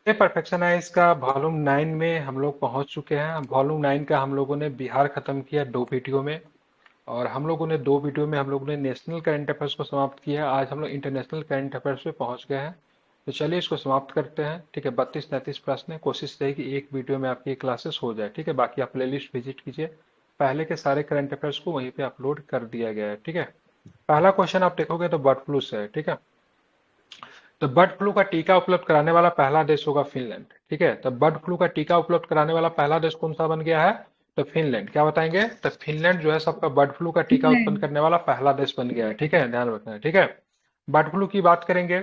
ये परफेक्शनाइज का वॉल्यूम 9 में हम लोग पहुंच चुके हैं। वॉल्यूम 9 का हम लोगों ने बिहार खत्म किया 2 वीडियो में, और हम लोगों ने 2 वीडियो में हम लोगों ने नेशनल करंट अफेयर्स को समाप्त किया है। आज हम लोग इंटरनेशनल करंट अफेयर्स पे पहुंच गए हैं। तो चलिए इसको समाप्त करते हैं। ठीक है, 32-33 प्रश्न है। कोशिश रही कि एक वीडियो में आपकी क्लासेस हो जाए। ठीक है, बाकी आप प्ले लिस्ट विजिट कीजिए। पहले के सारे करंट अफेयर्स को वहीं पे अपलोड कर दिया गया है। ठीक है, पहला क्वेश्चन आप देखोगे तो बर्ड फ्लू से है। ठीक है, तो बर्ड फ्लू का टीका उपलब्ध कराने वाला पहला देश होगा फिनलैंड। ठीक है, तो बर्ड फ्लू का टीका उपलब्ध कराने वाला पहला देश कौन सा बन गया है? तो फिनलैंड। क्या बताएंगे? तो फिनलैंड जो है सबका बर्ड फ्लू का टीका उत्पन्न फिनलैंड। करने वाला पहला देश बन गया है। ठीक है, ध्यान रखना है। ठीक है, बर्ड फ्लू की बात करेंगे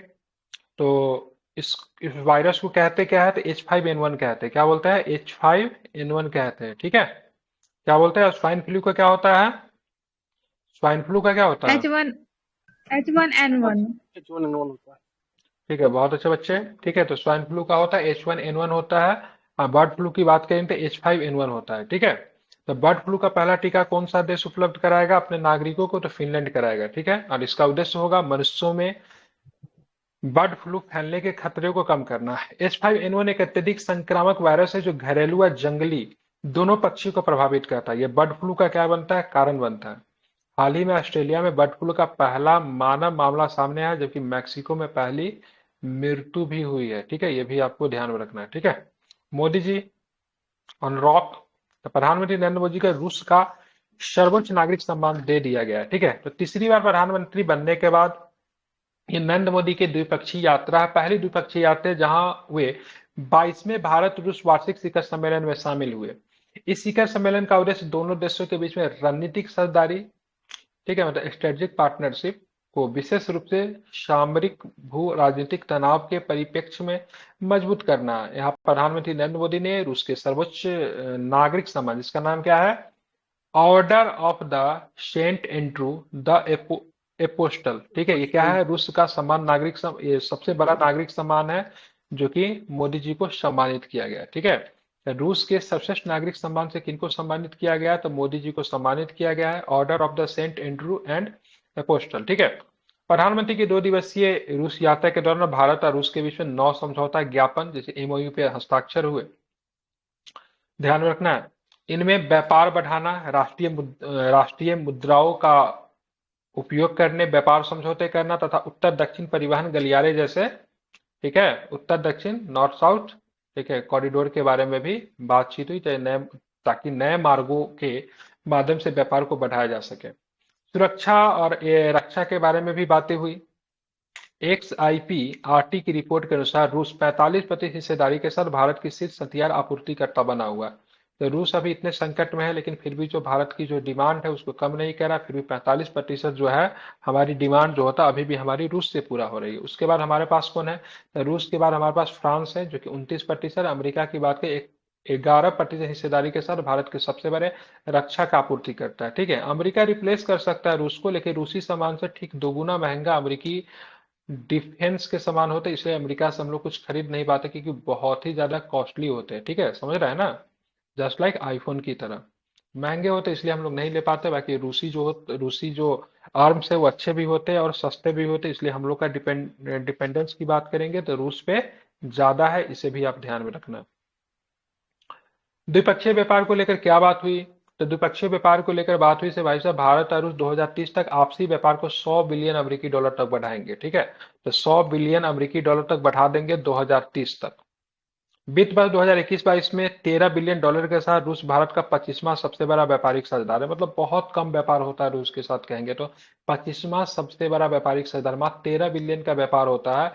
तो इस वायरस को कहते क्या है? तो H5N1 कहते हैं। क्या बोलते हैं? H5N1 कहते हैं। ठीक है, क्या बोलते हैं? स्वाइन फ्लू का क्या होता है? स्वाइन फ्लू का क्या होता है? H1N1। H1N1 होता है। ठीक है, बहुत अच्छे बच्चे। ठीक है, तो स्वाइन फ्लू का होता है H1N1 होता है। बर्ड फ्लू की बात करें तो H5N1 होता है। ठीक है, तो बर्ड फ्लू का पहला टीका कौन सा देश उपलब्ध कराएगा अपने नागरिकों को? तो फिनलैंड कराएगा। ठीक है, और इसका उद्देश्य होगा मनुष्यों में बर्ड फ्लू फैलने के खतरे को कम करना है। H5N1 एक अत्यधिक संक्रामक वायरस है जो घरेलू व जंगली दोनों पक्षी को प्रभावित करता है। यह बर्ड फ्लू का क्या बनता है? कारण बनता है। हाल ही में ऑस्ट्रेलिया में बर्ड फ्लू का पहला मानव मामला सामने आया, जबकि मैक्सिको में पहली मृत्यु भी हुई है। ठीक है, ये भी आपको ध्यान में रखना है। ठीक है, मोदी जी ऑन रॉक, तो प्रधानमंत्री नरेंद्र मोदी को रूस का सर्वोच्च नागरिक सम्मान दे दिया गया है। ठीक है, तो तीसरी बार प्रधानमंत्री बनने के बाद ये नरेंद्र मोदी की द्विपक्षीय यात्रा है। पहली द्विपक्षीय यात्रा जहां वे 22वें भारत रूस वार्षिक शिखर सम्मेलन में शामिल हुए। इस शिखर सम्मेलन का उद्देश्य दोनों देशों के बीच में रणनीतिक साझेदारी, ठीक है, मतलब स्ट्रेटेजिक पार्टनरशिप को विशेष रूप से सामरिक भू राजनीतिक तनाव के परिप्रेक्ष्य में मजबूत करना है। यहाँ प्रधानमंत्री नरेंद्र मोदी ने रूस के सर्वोच्च नागरिक सम्मान, जिसका नाम क्या है? Order of the Saint Andrew the apostle. ठीक है, ये क्या पोस्टल। है? रूस का सम्मान, ये सबसे बड़ा नागरिक सम्मान है जो कि मोदी जी को सम्मानित किया गया। ठीक है, तो रूस के सर्वश्रेष्ठ नागरिक सम्मान से किनको सम्मानित किया गया? तो मोदी जी को सम्मानित किया गया है, order of the Saint Andrew and apostle. ठीक है, प्रधानमंत्री की 2 दिवसीय रूस यात्रा के दौरान भारत और रूस के बीच में 9 समझौता ज्ञापन जैसे एमओयू पे हस्ताक्षर हुए। ध्यान में रखना है, इनमें व्यापार बढ़ाना, राष्ट्रीय मुद्राओं का उपयोग करने, व्यापार समझौते करना तथा उत्तर दक्षिण परिवहन गलियारे जैसे, ठीक है, उत्तर दक्षिण नॉर्थ साउथ, ठीक है, कॉरिडोर के बारे में भी बातचीत हुई, ताकि नए मार्गों के माध्यम से व्यापार को बढ़ाया जा सके। सुरक्षा और रक्षा के बारे में भी बातें हुई। एक्सआईपी आरटी की रिपोर्ट के अनुसार रूस 45% हिस्सेदारी के साथ भारत की शीर्ष हथियार आपूर्तिकर्ता बना हुआ है। तो रूस अभी इतने संकट में है, लेकिन फिर भी जो भारत की जो डिमांड है उसको कम नहीं कर रहा। फिर भी 45% जो है हमारी डिमांड जो होता है अभी भी हमारी रूस से पूरा हो रही है। उसके बाद हमारे पास कौन है? तो रूस के बाद हमारे पास फ्रांस है जो कि 29%। अमेरिका की बात करें, 11% हिस्सेदारी के साथ भारत के सबसे बड़े रक्षा का आपूर्ति करता है। ठीक है, अमेरिका रिप्लेस कर सकता है रूस को, लेकिन रूसी सामान से ठीक दोगुना महंगा अमेरिकी डिफेंस के समान होते हैं, इसलिए अमेरिका से हम लोग कुछ खरीद नहीं पाते क्योंकि बहुत ही ज्यादा कॉस्टली होते हैं। ठीक है, समझ रहे हैं ना? जस्ट लाइक आईफोन की तरह महंगे होते हैं, इसलिए हम लोग नहीं ले पाते। बाकी रूसी जो आर्म्स है वो अच्छे भी होते हैं और सस्ते भी होते हैं, इसलिए हम लोग का डिपेंडेंस की बात करेंगे तो रूस पे ज्यादा है। इसे भी आप ध्यान में रखना। द्विपक्षीय व्यापार को लेकर क्या बात हुई? तो द्विपक्षीय व्यापार को लेकर बात हुई से भाई साहब, भारत और रूस 2030 तक आपसी व्यापार को 100 बिलियन अमेरिकी डॉलर तक बढ़ाएंगे। ठीक है, तो 100 बिलियन अमेरिकी डॉलर तक बढ़ा देंगे 2030 तक। वित्त वर्ष 2021-22 में 13 बिलियन डॉलर के साथ रूस भारत का 25वां सबसे बड़ा व्यापारिक साझेदार है। मतलब बहुत कम व्यापार होता है रूस के साथ, कहेंगे तो 25वां सबसे बड़ा व्यापारिक साझेदार, मात्र 13 बिलियन का व्यापार होता है।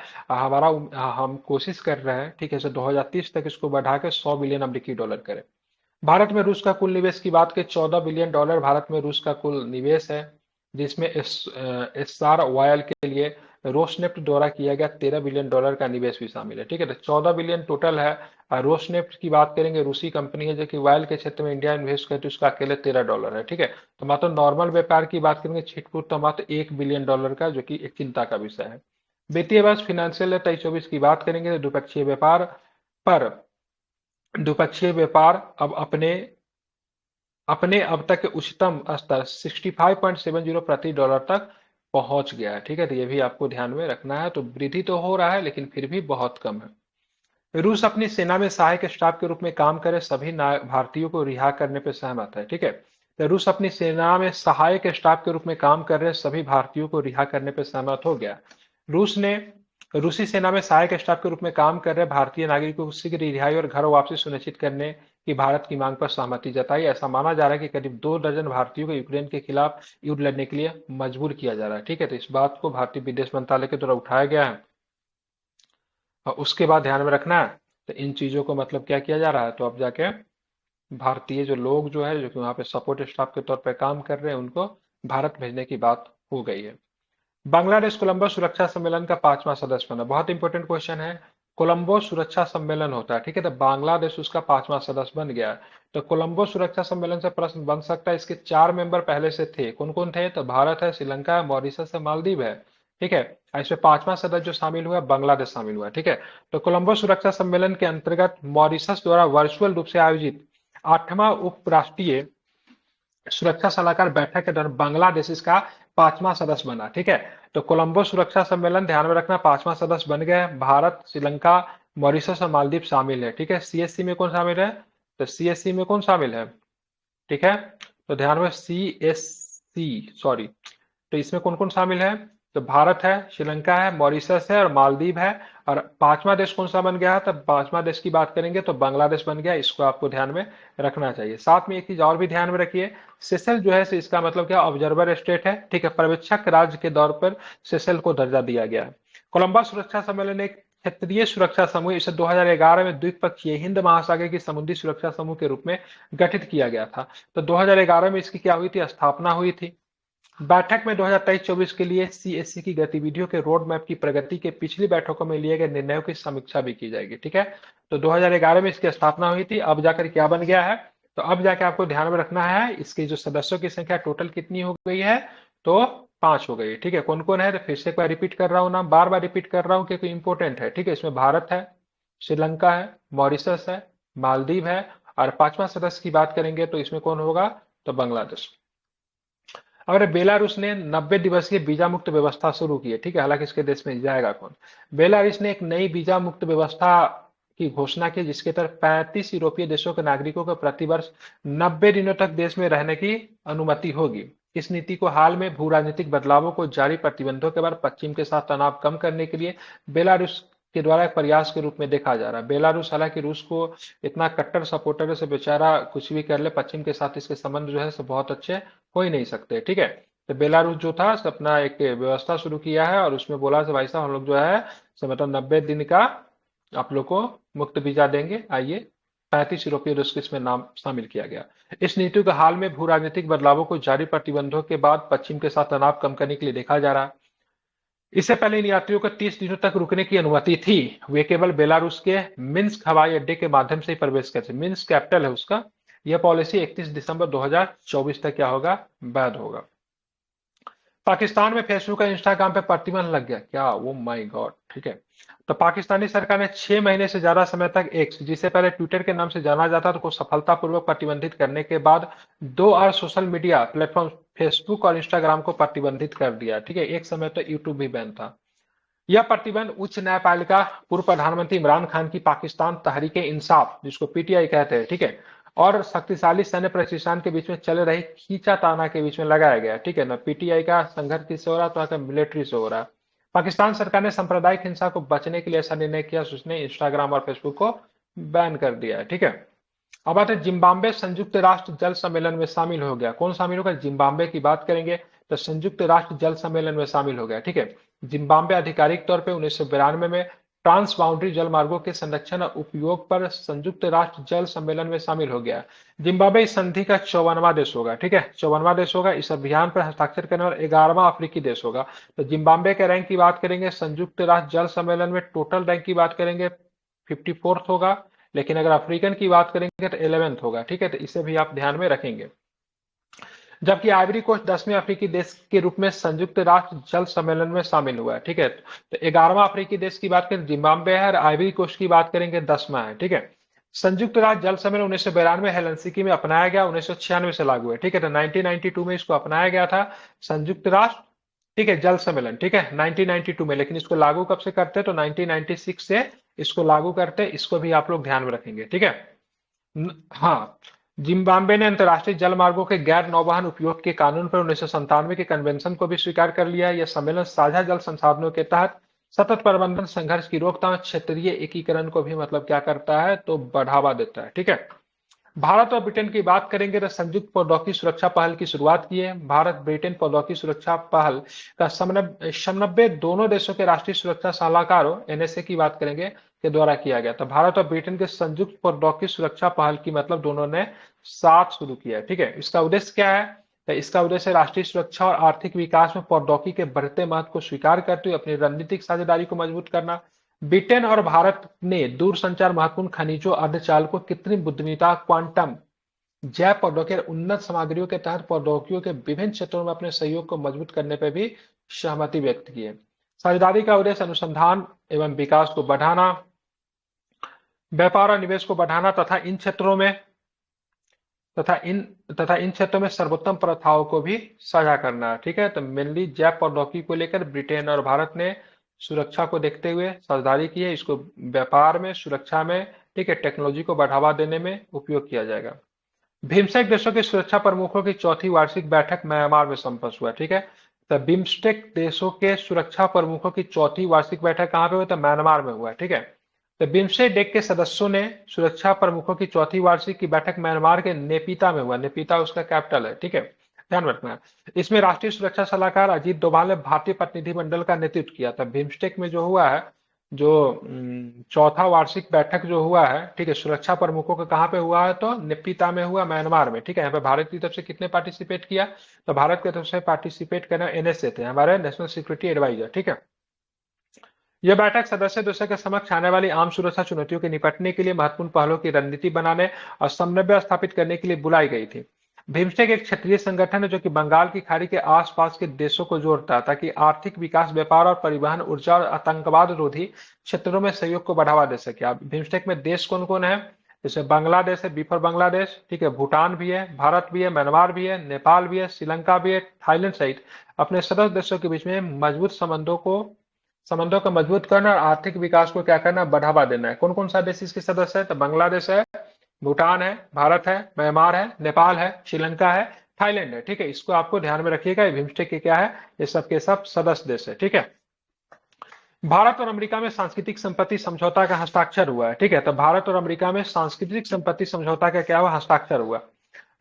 हम कोशिश कर रहे हैं, ठीक है, 2030 तक इसको बढ़ा के 100 बिलियन अमेरिकी डॉलर करें। भारत में रूस का कुल निवेश की बात करें, 14 बिलियन डॉलर भारत में रूस का कुल निवेश है, जिसमें एस्सार ऑयल के लिए रोसनेफ्ट द्वारा किया गया 13 बिलियन डॉलर का निवेश भी शामिल है। ठीक है, तो 14 बिलियन टोटल है। और रोसनेफ्ट की बात करेंगे, रूसी कंपनी है जो कि ऑयल के क्षेत्र में इंडिया इन्वेस्ट करती है, उसका अकेले 13 डॉलर है। ठीक है, तो मात्र नॉर्मल व्यापार की बात करेंगे छिटपुट, तो मात्र 1 बिलियन डॉलर का, जो कि एक चिंता का विषय है। वित्तीय वर्ष फिनेंशियल 23-24 की बात करेंगे तो पर द्विपक्षीय व्यापार अब अपने अपने अब तक के उच्चतम स्तर 65.70 प्रति डॉलर तक पहुंच गया है। ठीक है, तो ये भी आपको ध्यान में रखना है। तो वृद्धि तो हो रहा है लेकिन फिर भी बहुत कम है। रूस अपनी सेना में सहायक स्टाफ के रूप में काम करे सभी भारतीयों को रिहा करने पर सहमत है। ठीक है, तो रूस अपनी सेना में सहायक स्टाफ के रूप में काम कर रहे सभी भारतीयों को रिहा करने पर सहमत हो गया। रूस ने रूसी सेना में सहायक स्टाफ के रूप में काम कर रहे भारतीय नागरिकों की शीघ्र रिहाई और घर वापसी सुनिश्चित करने की भारत की मांग पर सहमति जताई। ऐसा माना जा रहा है कि करीब 2 दर्जन भारतीयों को यूक्रेन के खिलाफ युद्ध लड़ने के लिए मजबूर किया जा रहा है। ठीक है, तो इस बात को भारतीय विदेश मंत्रालय के द्वारा उठाया गया है और उसके बाद ध्यान में रखना है, तो इन चीजों को मतलब क्या किया जा रहा है, तो अब जाके भारतीय जो लोग जो है जो कि वहाँ पे सपोर्ट स्टाफ के तौर पे काम कर रहे हैं उनको भारत भेजने की बात हो गई है। बांग्लादेश कोलंबो सुरक्षा सम्मेलन का 5वां सदस्य बना। बहुत इंपॉर्टेंट क्वेश्चन है। कोलंबो सुरक्षा सम्मेलन होता है, ठीक है, तो बांग्लादेश उसका 5वां सदस्य बन गया है। तो कोलंबो सुरक्षा सम्मेलन से प्रश्न बन सकता है। इसके 4 मेंबर पहले से थे, कौन कौन थे, तो भारत है, श्रीलंका है, मॉरिशस है, मालदीव है। ठीक है, इसमें 5वां सदस्य जो शामिल हुआ बांग्लादेश शामिल हुआ। ठीक है, तो कोलंबो सुरक्षा सम्मेलन के अंतर्गत मॉरिशस द्वारा वर्चुअल रूप से आयोजित 8वां उपराष्ट्रीय सुरक्षा सलाहकार बैठक के दौरान बांग्लादेश इसका 5वां सदस्य बना। ठीक है, तो कोलंबो सुरक्षा सम्मेलन ध्यान में रखना 5वां सदस्य बन गए। भारत, श्रीलंका, मॉरिशस और मालदीव शामिल है। ठीक है, सीएससी में कौन शामिल है, तो सीएससी में कौन शामिल है, ठीक है, तो ध्यान में सीएससी, सॉरी, तो इसमें कौन कौन शामिल है, तो भारत है, श्रीलंका है, मॉरिशस है और मालदीव है। और 5वां देश कौन सा बन गया है, तो 5वां देश की बात करेंगे तो बांग्लादेश बन गया। इसको आपको ध्यान में रखना चाहिए। साथ में एक चीज और भी ध्यान में रखिए, सेशल जो है इसका मतलब क्या, ऑब्जर्वर स्टेट है। ठीक है, पर्यवेक्षक राज्य के तौर पर सेशल को दर्जा दिया गया है। कोलंबो सुरक्षा सम्मेलन एक क्षेत्रीय सुरक्षा समूह, इसे 2011 में द्विपक्षीय हिंद महासागर की समुद्री सुरक्षा समूह के रूप में गठित किया गया था। तो 2011 में इसकी क्या हुई थी, स्थापना हुई थी। बैठक में 2023-24 के लिए सीएससी की गतिविधियों के रोड मैप की प्रगति के पिछली बैठकों में लिए गए निर्णयों की समीक्षा भी की जाएगी। ठीक है, तो 2011 में इसकी स्थापना हुई थी। अब जाकर क्या बन गया है, तो अब जाकर आपको ध्यान में रखना है इसके जो सदस्यों की संख्या टोटल कितनी हो गई है, तो 5 हो गई। ठीक है, कौन कौन है, तो फिर से एक बार रिपीट कर रहा हूँ नाम, बार बार रिपीट कर रहा हूँ क्योंकि इंपॉर्टेंट है। ठीक है, इसमें भारत है, श्रीलंका है, मॉरिशस है, मालदीव है और 5वां सदस्य की बात करेंगे तो इसमें कौन होगा, तो बांग्लादेश। और बेलारूस ने 90 दिवसीय वीजा मुक्त व्यवस्था शुरू की है। ठीक है, हालांकि इसके देश में जाएगा कौन, बेलारूस ने एक नई वीजा मुक्त व्यवस्था की घोषणा की जिसके तहत 35 यूरोपीय देशों के नागरिकों को प्रतिवर्ष 90 दिनों तक देश में रहने की अनुमति होगी। इस नीति को हाल में भू राजनीतिक बदलावों को जारी प्रतिबंधों के बाद पश्चिम के साथ तनाव कम करने के लिए बेलारूस के द्वारा एक प्रयास के रूप में देखा जा रहा है। बेलारूस हालांकि रूस को इतना कट्टर सपोर्टर है, से बेचारा कुछ भी कर ले, पश्चिम के साथ इसके संबंध जो है सो बहुत अच्छे हो ही नहीं सकते। ठीक है, तो बेलारूस जो था अपना एक व्यवस्था शुरू किया है और उसमें बोला कि भाई साहब हम लोग जो है मतलब 90 दिन का आप लोग को मुक्त वीजा देंगे, आइए। 35 यूरोपीय देश को इसमें नाम शामिल किया गया। इस नीति को हाल में भू राजनीतिक बदलावों को जारी प्रतिबंधों के बाद पश्चिम के साथ तनाव कम करने के लिए देखा जा रहा है। इससे पहले इन यात्रियों को 30 दिनों तक रुकने की अनुमति थी। वे केवल बेलारूस के मिन्स्क हवाई अड्डे के माध्यम से ही प्रवेश कर सकते, मिन्स्क कैपिटल है उसका। यह पॉलिसी 31 दिसंबर 2024 तक क्या होगा, वैध होगा। पाकिस्तान में फेसबुक और इंस्टाग्राम पे प्रतिबंध लग गया क्या, वो माय गॉड। ठीक है, तो पाकिस्तानी सरकार ने 6 महीने से ज्यादा समय तक एक्स, जिसे पहले ट्विटर के नाम से जाना जाता था, को सफलतापूर्वक प्रतिबंधित करने के बाद 2 और सोशल मीडिया प्लेटफॉर्म फेसबुक और इंस्टाग्राम को प्रतिबंधित कर दिया। ठीक है, एक समय तो यूट्यूब भी बैन था। यह प्रतिबंध उच्च न्यायपालिका पूर्व प्रधानमंत्री इमरान खान की पाकिस्तान तहरीक इंसाफ, जिसको पीटीआई कहते हैं, ठीक है, और शक्तिशाली सैन्य प्रतिष्ठान के बीच में चल रही खींचाताना के बीच में लगाया गया। ठीक है ना, पीटीआई का संघर्ष किससे हो रहा है, तो मिलिट्री से हो रहा है। पाकिस्तान सरकार ने सांप्रदायिक हिंसा को बचने के लिए ऐसा निर्णय किया, उसने इंस्टाग्राम और फेसबुक को बैन कर दिया है। ठीक है, अब आते हैं जिम्बाब्वे संयुक्त राष्ट्र जल सम्मेलन में शामिल हो गया। कौन शामिल होगा, जिम्बाब्वे की बात करेंगे तो संयुक्त राष्ट्र जल सम्मेलन में शामिल हो गया। ठीक है, जिम्बाब्वे आधिकारिक तौर पे 1992 में ट्रांस बाउंड्री जल मार्गों के संरक्षण और उपयोग पर संयुक्त राष्ट्र जल सम्मेलन में शामिल हो गया। जिम्बाब्वे इस संधि का 54वां देश होगा। ठीक है, 54वां देश होगा। इस अभियान पर हस्ताक्षर करने वाला 11वां अफ्रीकी देश होगा। तो जिम्बाब्वे के रैंक की बात करेंगे संयुक्त राष्ट्र जल सम्मेलन में, टोटल रैंक की बात करेंगे 54th होगा, लेकिन अगर अफ्रीकन की बात करेंगे तो 11th होगा। ठीक है, तो इसे भी आप ध्यान में रखेंगे। जबकि आइवरी कोस्ट 10वें अफ्रीकी देश के रूप में संयुक्त राष्ट्र जल सम्मेलन में शामिल हुआ है। ठीक है, तो 11वां अफ्रीकी देश की बात करें जिम्बाब्वे है और आइवरी कोस्ट की बात करेंगे 10वां है। ठीक है, संयुक्त राष्ट्र जल सम्मेलन 1992 हेलसिंकी में अपनाया गया, 1996 से लागू है। ठीक है, तो 1992 में इसको अपनाया गया था संयुक्त राष्ट्र, ठीक है, जल सम्मेलन। ठीक है, 1992 में, लेकिन इसको लागू कब से करते हैं तो 1996 से इसको लागू करते हैं, इसको भी आप लोग ध्यान में रखेंगे, ठीक है। हाँ, जिम्बाब्वे ने अंतर्राष्ट्रीय जल मार्गों के गैर नौवहन उपयोग के कानून पर 1997 के कन्वेंशन को भी स्वीकार कर लिया है। यह सम्मेलन साझा जल संसाधनों के तहत सतत प्रबंधन, संघर्ष की रोकथाम और क्षेत्रीय एकीकरण को भी मतलब क्या करता है, तो बढ़ावा देता है, ठीक है। भारत और ब्रिटेन की बात करेंगे तो संयुक्त प्रौद्योगिकी सुरक्षा पहल की शुरुआत की है। भारत ब्रिटेन प्रौद्योगिकी सुरक्षा पहल का समन्वय दोनों देशों के राष्ट्रीय सुरक्षा सलाहकारों एनएसए की बात करेंगे के द्वारा किया गया। तो भारत और ब्रिटेन के संयुक्त प्रौद्योगिकी सुरक्षा पहल की मतलब दोनों ने साथ शुरू किया है, ठीक है। इसका उद्देश्य क्या है, तो इसका उद्देश्य राष्ट्रीय सुरक्षा और आर्थिक विकास में प्रौद्योगिकी के बढ़ते महत्व को स्वीकार करते हुए अपनी रणनीतिक साझेदारी को मजबूत करना। ब्रिटेन और भारत ने दूरसंचार, महत्वपूर्ण खनिजों, अर्धचालकों, कृत्रिम बुद्धिमत्ता, क्वांटम, जैव प्रौद्योगिकी और उन्नत सामग्रियों के तहत प्रौद्योगिकियों के विभिन्न क्षेत्रों में अपने सहयोग को मजबूत करने पर भी सहमति व्यक्त की है। साझेदारी का उद्देश्य अनुसंधान एवं विकास को बढ़ाना, व्यापार और निवेश को बढ़ाना तथा इन क्षेत्रों में सर्वोत्तम प्रथाओं को भी साझा करना है, ठीक है। तो मेनली जैव प्रौद्योगिकी को लेकर ब्रिटेन और भारत ने सुरक्षा को देखते हुए साझेदारी की है। इसको व्यापार में, सुरक्षा में, ठीक है, टेक्नोलॉजी को बढ़ावा देने में उपयोग किया जाएगा। बिम्स्टेक देशों के सुरक्षा प्रमुखों की चौथी वार्षिक बैठक म्यांमार में संपन्न हुआ, ठीक है। तो बिम्स्टेक देशों के सुरक्षा प्रमुखों की चौथी वार्षिक बैठक कहाँ पे हुई, तो म्यांमार में हुआ, ठीक है। तो बिम्स्टेक के सदस्यों ने सुरक्षा प्रमुखों की चौथी वार्षिक की बैठक म्यांमार के नेपिता में हुआ। नेपिता उसका कैपिटल है, ठीक है, ध्यान रखना है। इसमें राष्ट्रीय सुरक्षा सलाहकार अजीत डोभाल ने भारतीय प्रतिनिधिमंडल का नेतृत्व किया था। बिम्स्टेक में जो हुआ है, जो चौथा वार्षिक बैठक जो हुआ है, ठीक है, सुरक्षा प्रमुखों का कहाँ पे हुआ है, तो नेपिता में हुआ, म्यांमार में, ठीक है। यहाँ पे भारत की तरफ से कितने पार्टिसिपेट किया, तो भारत की तरफ से पार्टिसिपेट करना एनएसए थे, हमारे नेशनल सिक्योरिटी एडवाइजर, ठीक है। यह बैठक सदस्य देशों के समक्ष आने वाली आम सुरक्षा चुनौतियों के निपटने के लिए महत्वपूर्ण पहलों की रणनीति बनाने और समन्वय स्थापित करने के लिए बुलाई गई थी। बिम्स्टेक एक क्षेत्रीय संगठन है जो कि बंगाल की खाड़ी के आसपास के देशों को जोड़ता है ताकि आर्थिक विकास, व्यापार और परिवहन, ऊर्जा और आतंकवाद रोधी क्षेत्रों में सहयोग को बढ़ावा दे सके। अब बिम्स्टेक में देश कौन कौन है, जैसे बांग्लादेश है, बी फॉर बांग्लादेश, ठीक है, भूटान भी है, भारत भी है, म्यांमार भी है, नेपाल भी है, श्रीलंका भी है, थाईलैंड सहित अपने सदस्य देशों के बीच में मजबूत संबंधों को मजबूत करना और आर्थिक विकास को क्या करना, बढ़ावा देना है। कौन कौन सा देश इसके सदस्य है, तो बांग्लादेश है, भूटान है, भारत है, म्यांमार है, नेपाल है, श्रीलंका है, थाईलैंड है, ठीक है। इसको आपको ध्यान में रखिएगा, बिम्स्टेक के क्या है, ये सब के सब सदस्य देश है, ठीक है। भारत और अमेरिका में सांस्कृतिक संपत्ति समझौता का हस्ताक्षर हुआ है, ठीक है। तो भारत और अमेरिका में सांस्कृतिक संपत्ति समझौता का क्या हुआ, हस्ताक्षर हुआ।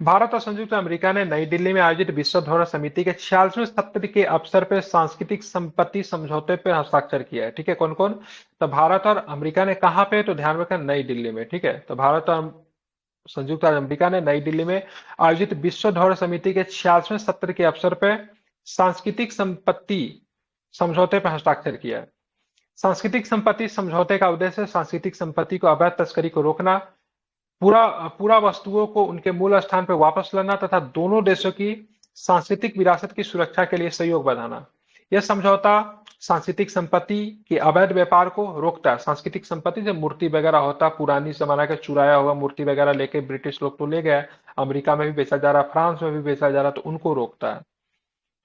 भारत और संयुक्त अमेरिका ने नई दिल्ली में आयोजित विश्व धरोहर समिति के 46वें सत्र के अवसर पर सांस्कृतिक संपत्ति समझौते पर हस्ताक्षर किया है, ठीक है। कौन कौन, तो भारत और अमेरिका ने कहां पे, तो ध्यान रखना, नई दिल्ली में, ठीक है। तो भारत और संयुक्त अरब अमेरिका ने नई दिल्ली में आयोजित विश्व धरोहर समिति के 46वें सत्र के अवसर पर सांस्कृतिक संपत्ति समझौते पर हस्ताक्षर किया है। सांस्कृतिक संपत्ति समझौते का उद्देश्य सांस्कृतिक संपत्ति को अवैध तस्करी को रोकना, पूरा वस्तुओं को उनके मूल स्थान पर वापस लाना तथा दोनों देशों की सांस्कृतिक विरासत की सुरक्षा के लिए सहयोग बढ़ाना। यह समझौता सांस्कृतिक संपत्ति के अवैध व्यापार को रोकता है। सांस्कृतिक संपत्ति से मूर्ति वगैरह होता, पुरानी जमाना का चुराया हुआ मूर्ति वगैरह लेके ब्रिटिश लोग तो ले गए, अमेरिका में भी बेचा जा रहा, फ्रांस में भी बेचा जा रहा, तो उनको रोकता है,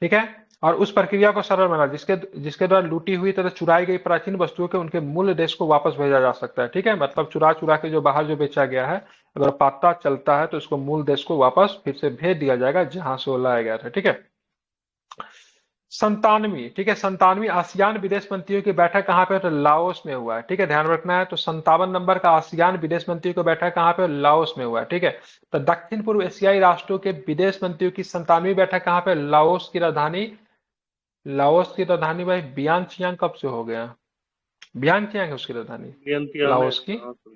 ठीक है। और उस प्रक्रिया को सरल बना जिसके द्वारा लूटी हुई तथा चुराई गई प्राचीन वस्तुओं के उनके मूल देश को वापस भेजा जा सकता है, ठीक है। मतलब चुरा चुरा के जो बाहर जो बेचा गया है, अगर पता चलता है तो उसको मूल देश को वापस फिर से भेज दिया जाएगा जहां से वो लाया गया था, ठीक है। 97वीं, ठीक है, 97वीं आसियान विदेश मंत्रियों की बैठक कहाँ पे, तो लाओस में हुआ है, ठीक है, ध्यान रखना है। तो 57 नंबर का आसियान विदेश मंत्रियों की बैठक कहाँ पे, लाओस में हुआ है, ठीक है। तो दक्षिण पूर्व एशियाई राष्ट्रों के विदेश मंत्रियों की 97वीं बैठक कहाँ पे, लाओस की राजधानी भाई बियांग कब से हो गया, बियांग है उसकी राजधानी, वियंतियाने, लाओस की हाँ तो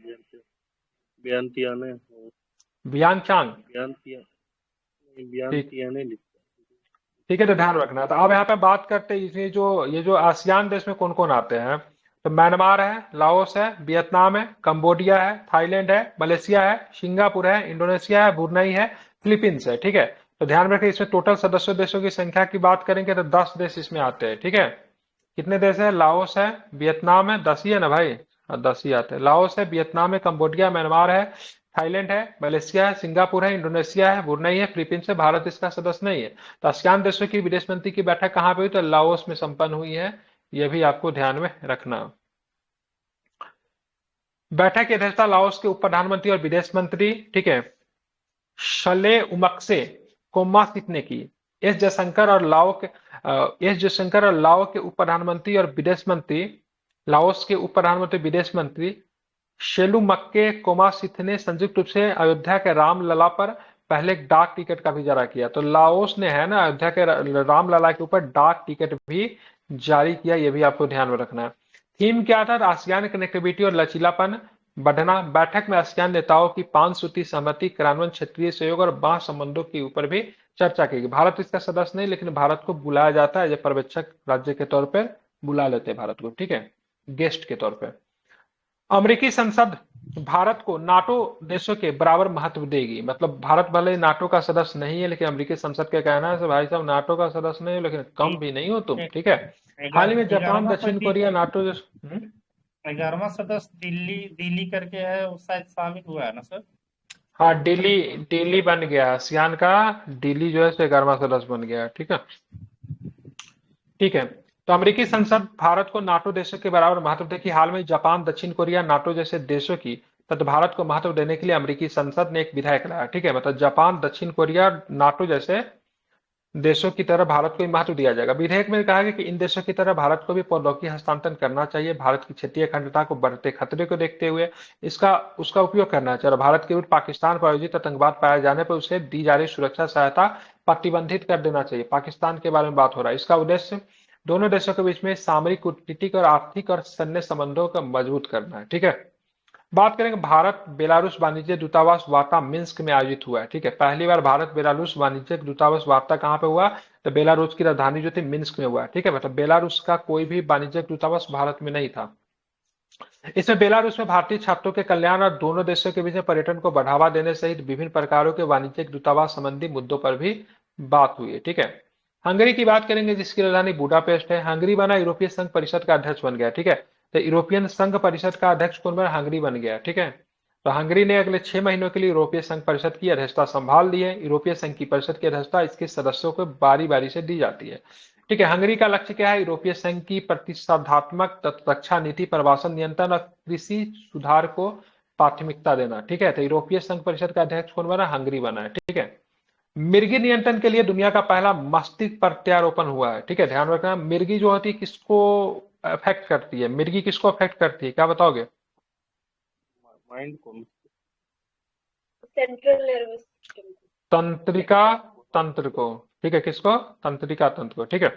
वियंतियाने, बियांग, ठीक, वियंतियाने लिखता ठीक है। तो ध्यान रखना। तो अब यहाँ पे बात करते हैं ये जो आसियान देश में कौन कौन आते हैं, तो म्यांमार है, लाओस है, वियतनाम है, कंबोडिया है, थाईलैंड है, मलेशिया है, सिंगापुर है, इंडोनेशिया है, ब्रुनई है, फिलीपींस है, ठीक है। तो ध्यान रखें, इसमें टोटल सदस्य देशों की संख्या की बात करेंगे तो 10 देश इसमें आते हैं, ठीक है। कितने देश है, लाओस है, वियतनाम है, 10 ही है ना भाई, 10 ही आते हैं। लाओस है, वियतनाम है, कंबोडिया, म्यांमार है, थाईलैंड है, मलेशिया है, सिंगापुर है, इंडोनेशिया है, ब्रुनई है, फिलीपींस है, भारत इसका सदस्य नहीं है। तो आसियान देशों की विदेश मंत्री की बैठक कहाँ पे हुई, तो लाओस में संपन्न हुई है, यह भी आपको ध्यान में रखना। बैठक की अध्यक्षता लाओस के उप प्रधानमंत्री और विदेश मंत्री, ठीक है, शले उमक्से कोमासित ने की। एस जयशंकर और लाओ के उप प्रधानमंत्री और विदेश मंत्री, लाओस के उप प्रधानमंत्री विदेश मंत्री शेलू मक्के कोमासित ने संयुक्त रूप से अयोध्या के रामलला पर पहले एक डाक टिकट का भी जारी किया। तो लाओस ने है ना अयोध्या के रामलला के ऊपर डाक टिकट भी जारी किया, ये भी आपको ध्यान में रखना है। थीम क्या था? आसियान कनेक्टिविटी और लचीलापन बढ़ना। बैठक में आसियान नेताओं की 5 सूत्री सहमति, क्रियान्वयन, क्षेत्रीय सहयोग और बाह्य संबंधों के ऊपर भी चर्चा की गई। भारत इसका सदस्य नहीं, लेकिन भारत को बुलाया जाता है, जब पर्यवेक्षक राज्य के तौर पर बुला लेते हैं भारत को, ठीक है, गेस्ट के तौर पर। अमेरिकी संसद भारत को नाटो देशों के बराबर महत्व देगी। मतलब भारत भले नाटो का सदस्य नहीं है, लेकिन अमेरिकी संसद का कहना है भाई साहब नाटो का सदस्य नहीं हो, लेकिन कम भी नहीं हो तुम, ठीक है। हाल ही में जापान, दक्षिण कोरिया नाटो जैसे 11वां सदस्य दिल्ली करके है, वो शायद शामिल हुआ है ना सर? हाँ, दिल्ली बन गया आसियान का, दिल्ली जो है 11वां सदस्य बन गया, ठीक है, ठीक है। तो अमेरिकी संसद भारत को नाटो देशों के बराबर महत्व देगी। हाल में जापान, दक्षिण कोरिया नाटो जैसे देशों की तथा भारत को महत्व देने के लिए अमेरिकी संसद ने एक विधेयक लाया, ठीक है। मतलब जापान, दक्षिण कोरिया, नाटो जैसे देशों की तरह भारत को भी महत्व दिया जाएगा। विधेयक में कहा गया कि इन देशों की तरह भारत को भी प्रौद्योगिकी हस्तांतरण करना चाहिए। भारत की क्षेत्रीय अखंडता को बढ़ते खतरे को देखते हुए उसका उपयोग करना चाहिए। भारत के विरुद्ध पाकिस्तान पर आयोजित आतंकवाद पाए जाने पर उसे दी जा रही सुरक्षा सहायता प्रतिबंधित कर देना चाहिए। पाकिस्तान के बारे में बात हो रहा है। इसका उद्देश्य दोनों देशों के बीच में सामरिक, कूटनीतिक और आर्थिक और सैन्य संबंधों को मजबूत करना है, ठीक है। बात करेंगे भारत बेलारूस वाणिज्य दूतावास वार्ता मिन्स्क में आयोजित हुआ है, ठीक है। पहली बार भारत बेलारूस वाणिज्यिक दूतावास वार्ता कहाँ पे हुआ? तो बेलारूस की राजधानी जो थी मिन्स्क में हुआ, ठीक है। मतलब बेलारूस का कोई भी वाणिज्यिक दूतावास भारत में नहीं था। इसमें बेलारूस में भारतीय छात्रों के कल्याण और दोनों देशों के बीच पर्यटन को बढ़ावा देने सहित विभिन्न प्रकारों के वाणिज्यिक दूतावास संबंधी मुद्दों पर भी बात हुई है, ठीक है। हंगरी की बात करेंगे, जिसकी राजधानी बुडापेस्ट है। हंगरी बना यूरोपीय संघ परिषद का अध्यक्ष बन गया, ठीक है। तो यूरोपियन संघ परिषद का अध्यक्ष कौन बना? हंगरी बन गया, ठीक है। तो हंगरी ने अगले 6 महीनों के लिए यूरोपीय संघ परिषद की अध्यक्षता संभाल ली है। यूरोपीय संघ की परिषद की अध्यक्षता इसके सदस्यों को बारी बारी से दी जाती है, ठीक है। हंगरी का लक्ष्य क्या है? यूरोपीय संघ की प्रतिस्पर्धात्मक रक्षा नीति, प्रवासन नियंत्रण और कृषि सुधार को प्राथमिकता देना, ठीक है। तो यूरोपीय संघ परिषद का अध्यक्ष कौन बना? हंगरी बना है, ठीक है। मिर्गी नियंत्रण के लिए दुनिया का पहला मस्तिष्क प्रत्यारोपण हुआ है, ठीक है। ध्यान रखना, मिर्गी जो होती है किसको अफेक्ट करती है? मिर्गी किसको अफेक्ट करती है, क्या बताओगे? माइंड को, सेंट्रल नर्वस सिस्टम। तंत्रिका तंत्र को, ठीक है। किसको? तंत्रिका तंत्र को, ठीक है।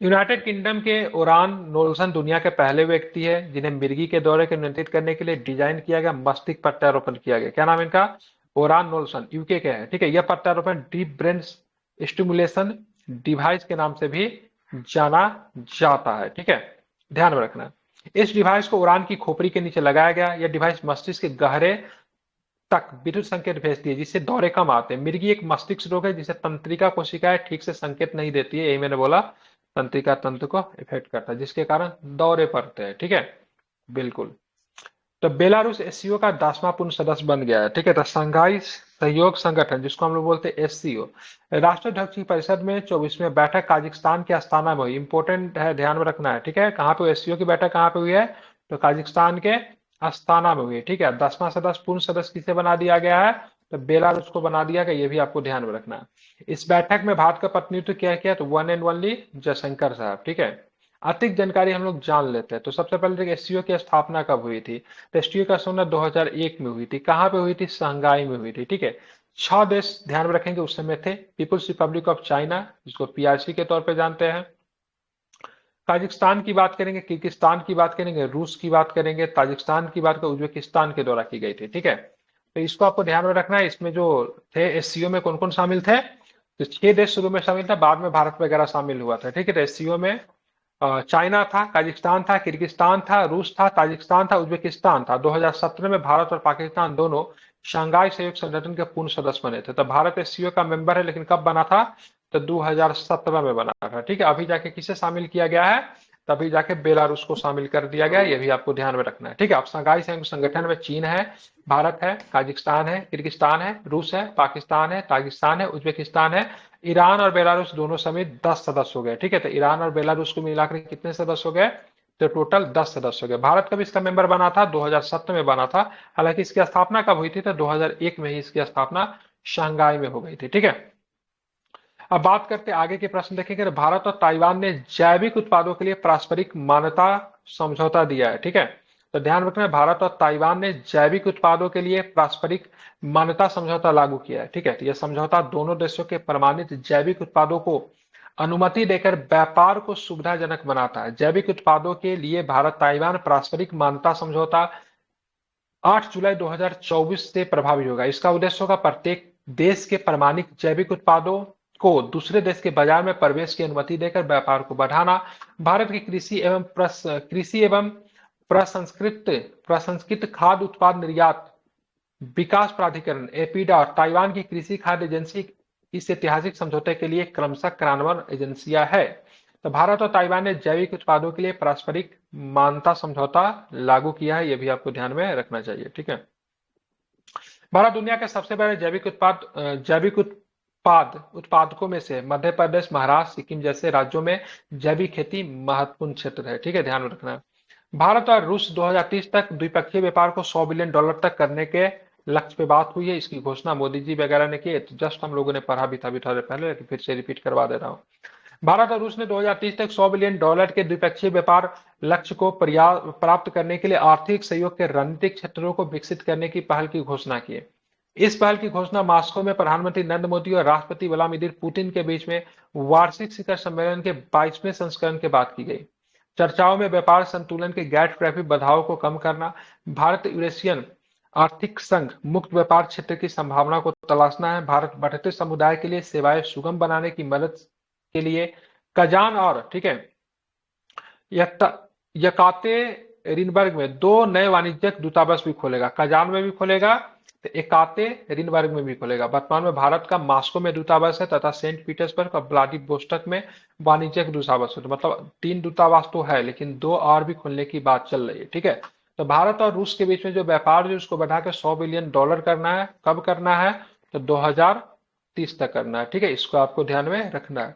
यूनाइटेड किंगडम के ओरान नोल्सन दुनिया के पहले व्यक्ति है जिन्हें मिर्गी के दौरे को नियंत्रित करने के लिए डिजाइन किया गया मस्तिष्क प्रत्यारोपण किया गया। क्या नाम है इनका? ओरान नोल्सन, यूके के हैं, ठीक है। यह प्रत्यारोपण डीप ब्रेन स्टिमुलेशन डिवाइस के नाम से भी जाना जाता है, ठीक है। ध्यान में रखना, इस डिवाइस को उड़ान की खोपड़ी के नीचे लगाया गया। यह डिवाइस मस्तिष्क के गहरे तक विद्युत संकेत भेजती है, जिससे दौरे कम आते हैं। मिर्गी एक मस्तिष्क रोग है जिसे तंत्रिका कोशिकाएं ठीक से संकेत नहीं देती है, यही मैंने बोला, तंत्रिका तंत्र को इफेक्ट करता है, जिसके कारण दौरे पड़ते हैं, ठीक है, बिल्कुल। तो बेलारूस एससीओ का 10वां पूर्ण सदस्य बन गया है, ठीक है। तो शंघाई सहयोग संगठन, जिसको हम लोग बोलते हैं एससीओ, राष्ट्रध्यक्ष की परिषद में 24वीं बैठक काजाकिस्तान के अस्ताना में हुई। इंपॉर्टेंट है, ध्यान में रखना है, ठीक है। कहाँ पे एससीओ की बैठक कहाँ पे हुई है? तो काजाकिस्तान के अस्ताना में हुई है, ठीक है। 10वां सदस्य पूर्ण सदस्य किसे बना दिया गया है? तो बेलारूस को बना दिया गया, ये भी आपको ध्यान में रखना है। इस बैठक में भारत का प्रतिनिधित्व क्या किया? तो वन एंड ओनली जयशंकर साहब, ठीक है। अधिक जानकारी हम लोग जान लेते हैं। तो सबसे पहले एससीओ की स्थापना कब हुई थी? तो एससीओ का स्थापना 2001 में हुई थी। कहाँ पे हुई थी? शंघाई में हुई थी, ठीक है। 6 देश ध्यान में रखेंगे उस समय थे। पीपुल्स रिपब्लिक ऑफ चाइना, जिसको पीआरसी के तौर पे जानते हैं, काजाकिस्तान की बात करेंगे, किर्गिस्तान की बात करेंगे, रूस की बात करेंगे, ताजिकिस्तान की बात करेंगे, उज्बेकिस्तान के द्वारा की गई थी, ठीक है। तो इसको आपको ध्यान में रखना है। इसमें जो थे एससीओ में कौन कौन शामिल थे? तो 6 देश शुरू में शामिल था, बाद में भारत वगैरह शामिल हुआ था, ठीक है। तो एससीओ में चाइना था, काजाकिस्तान था, किर्गिस्तान था, रूस था, ताजिकिस्तान था, उज्बेकिस्तान था। 2017 में भारत और पाकिस्तान दोनों शंघाई सहयोग संगठन के पूर्ण सदस्य बने थे। तो भारत एससीओ का मेंबर है, लेकिन कब बना था? तो 2017 में बना था, ठीक है। अभी जाके किसे शामिल किया गया है? तभी जाके बेलारूस को शामिल कर दिया गया, ये भी आपको ध्यान में रखना है, ठीक है। अब शंघाई सहयोग संगठन में चीन है, भारत है, काजाकिस्तान है, किर्गिस्तान है, रूस है, पाकिस्तान है, ताजिकिस्तान है, उज्बेकिस्तान है, ईरान और बेलारूस दोनों समेत 10 सदस्य हो गए, ठीक है। तो ईरान और बेलारूस को मिलाकर कितने सदस्य हो गए? तो टोटल 10 सदस्य हो गए। भारत कब इसका मेंबर बना था? 2007 में बना था। हालांकि इसकी स्थापना कब हुई थी? तो 2001 में ही इसकी स्थापना शंघाई में हो गई थी। ठीक है, अब बात करते हैं आगे के प्रश्न देखेंगे। भारत और ताइवान ने जैविक उत्पादों के लिए पारस्परिक मान्यता समझौता दिया है। ठीक है, तो ध्यान रखना, भारत और ताइवान ने जैविक उत्पादों के लिए पारस्परिक मान्यता समझौता लागू किया है। ठीक है, तो यह समझौता दोनों देशों के प्रमाणित जैविक उत्पादों को अनुमति देकर व्यापार को सुविधाजनक बनाता है। जैविक उत्पादों के लिए भारत ताइवान पारस्परिक मान्यता समझौता 8 जुलाई 2024 से प्रभावी होगा। इसका उद्देश्य होगा प्रत्येक देश के प्रमाणित जैविक उत्पादों को दूसरे देश के बाजार में प्रवेश की अनुमति देकर व्यापार को बढ़ाना। भारत की कृषि एवं प्रसंस्कृत खाद्य उत्पाद निर्यात विकास प्राधिकरण एपीडा और ताइवान की कृषि खाद्य एजेंसी इस ऐतिहासिक समझौते के लिए क्रमशः क्रियान्वयन एजेंसियां है। तो भारत और ताइवान ने जैविक उत्पादों के लिए पारस्परिक मान्यता समझौता लागू किया है, यह भी आपको ध्यान में रखना चाहिए। ठीक है, भारत दुनिया के सबसे बड़े जैविक उत्पादकों में से मध्य प्रदेश, महाराष्ट्र, सिक्किम जैसे राज्यों में जैविक खेती महत्वपूर्ण क्षेत्र है। ठीक है, ध्यान रखना है। भारत और रूस 2030 तक द्विपक्षीय व्यापार को $100 बिलियन तक करने के लक्ष्य पे बात हुई है। इसकी घोषणा मोदी जी वगैरह ने की है। तो जस्ट हम लोगों ने पढ़ा भी था थोड़े पहले, लेकिन फिर से रिपीट करवा दे रहा हूँ। भारत और रूस ने 2030 तक $100 बिलियन के द्विपक्षीय व्यापार लक्ष्य को प्राप्त करने के लिए आर्थिक सहयोग के रणनीतिक क्षेत्रों को विकसित करने की पहल की घोषणा की है। इस पहल की घोषणा मॉस्को में प्रधानमंत्री नरेंद्र मोदी और राष्ट्रपति व्लादिमीर पुतिन के बीच में वार्षिक शिखर सम्मेलन के 22वें संस्करण के बाद की गई। चर्चाओं में व्यापार संतुलन के गैर ट्रैफिक बाधाओं को कम करना, भारत यूरेशियन आर्थिक संघ मुक्त व्यापार क्षेत्र की संभावना को तलाशना है, भारत बढ़ते समुदाय के लिए सेवाएं सुगम बनाने की मदद के लिए कजान और ठीक है यकातेरिनबर्ग में 2 नए वाणिज्यिक दूतावास भी खोलेगा। कजान में भी खोलेगा, तो एकातेरिनबर्ग में भी खोलेगा। वर्तमान में भारत का मॉस्को में दूतावास है तथा सेंट पीटर्सबर्ग और व्लादिवोस्टोक में वाणिज्यिक दूतावास है। तो मतलब 3 दूतावास तो है, लेकिन 2 और भी खोलने की बात चल रही है। ठीक है, तो भारत और रूस के बीच में जो व्यापार है उसको बढ़ाकर $100 बिलियन करना है। कब करना है? तो 2030 तक करना है। ठीक है, इसको आपको ध्यान में रखना है।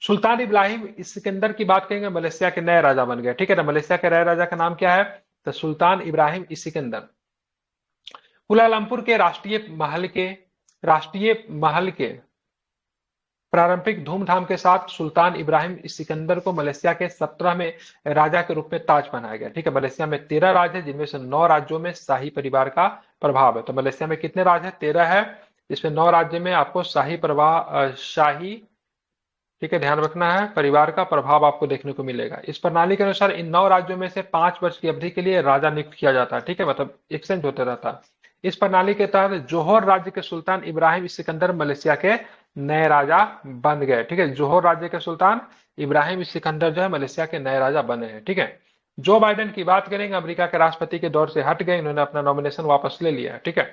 सुल्तान इब्राहिम सिकंदर की बात करेंगे, मलेशिया के नए राजा बन गए। ठीक है ना, मलेशिया के नए राजा का नाम क्या है? तो सुल्तान इब्राहिम सिकंदर। कुलालंपुर के राष्ट्रीय महल के पारंपरिक धूमधाम के साथ सुल्तान इब्राहिम सिकंदर को मलेशिया के 17वें राजा के रूप में ताज पहनाया गया। ठीक है, मलेशिया में 13 राज्य है, जिनमें से 9 राज्यों में शाही परिवार का प्रभाव है। तो मलेशिया में कितने राज्य है? 13 है, जिसमें 9 राज्य में आपको शाही ठीक है, ध्यान रखना है, परिवार का प्रभाव आपको देखने को मिलेगा। इस प्रणाली के अनुसार इन 9 राज्यों में से 5 वर्ष की अवधि के लिए राजा नियुक्त किया जाता है। ठीक है, मतलब एक्सचेंज होते रहता है। इस प्रणाली के तहत जोहर राज्य के सुल्तान इब्राहिम सिकंदर मलेशिया के नए राजा बन गए। ठीक है, जोहर राज्य के सुल्तान इब्राहिम सिकंदर जो है मलेशिया के नए राजा बने हैं। ठीक है, जो बाइडेन की बात करेंगे, अमेरिका के राष्ट्रपति के दौर से हट गए, इन्होंने अपना नॉमिनेशन वापस ले लिया है। ठीक है,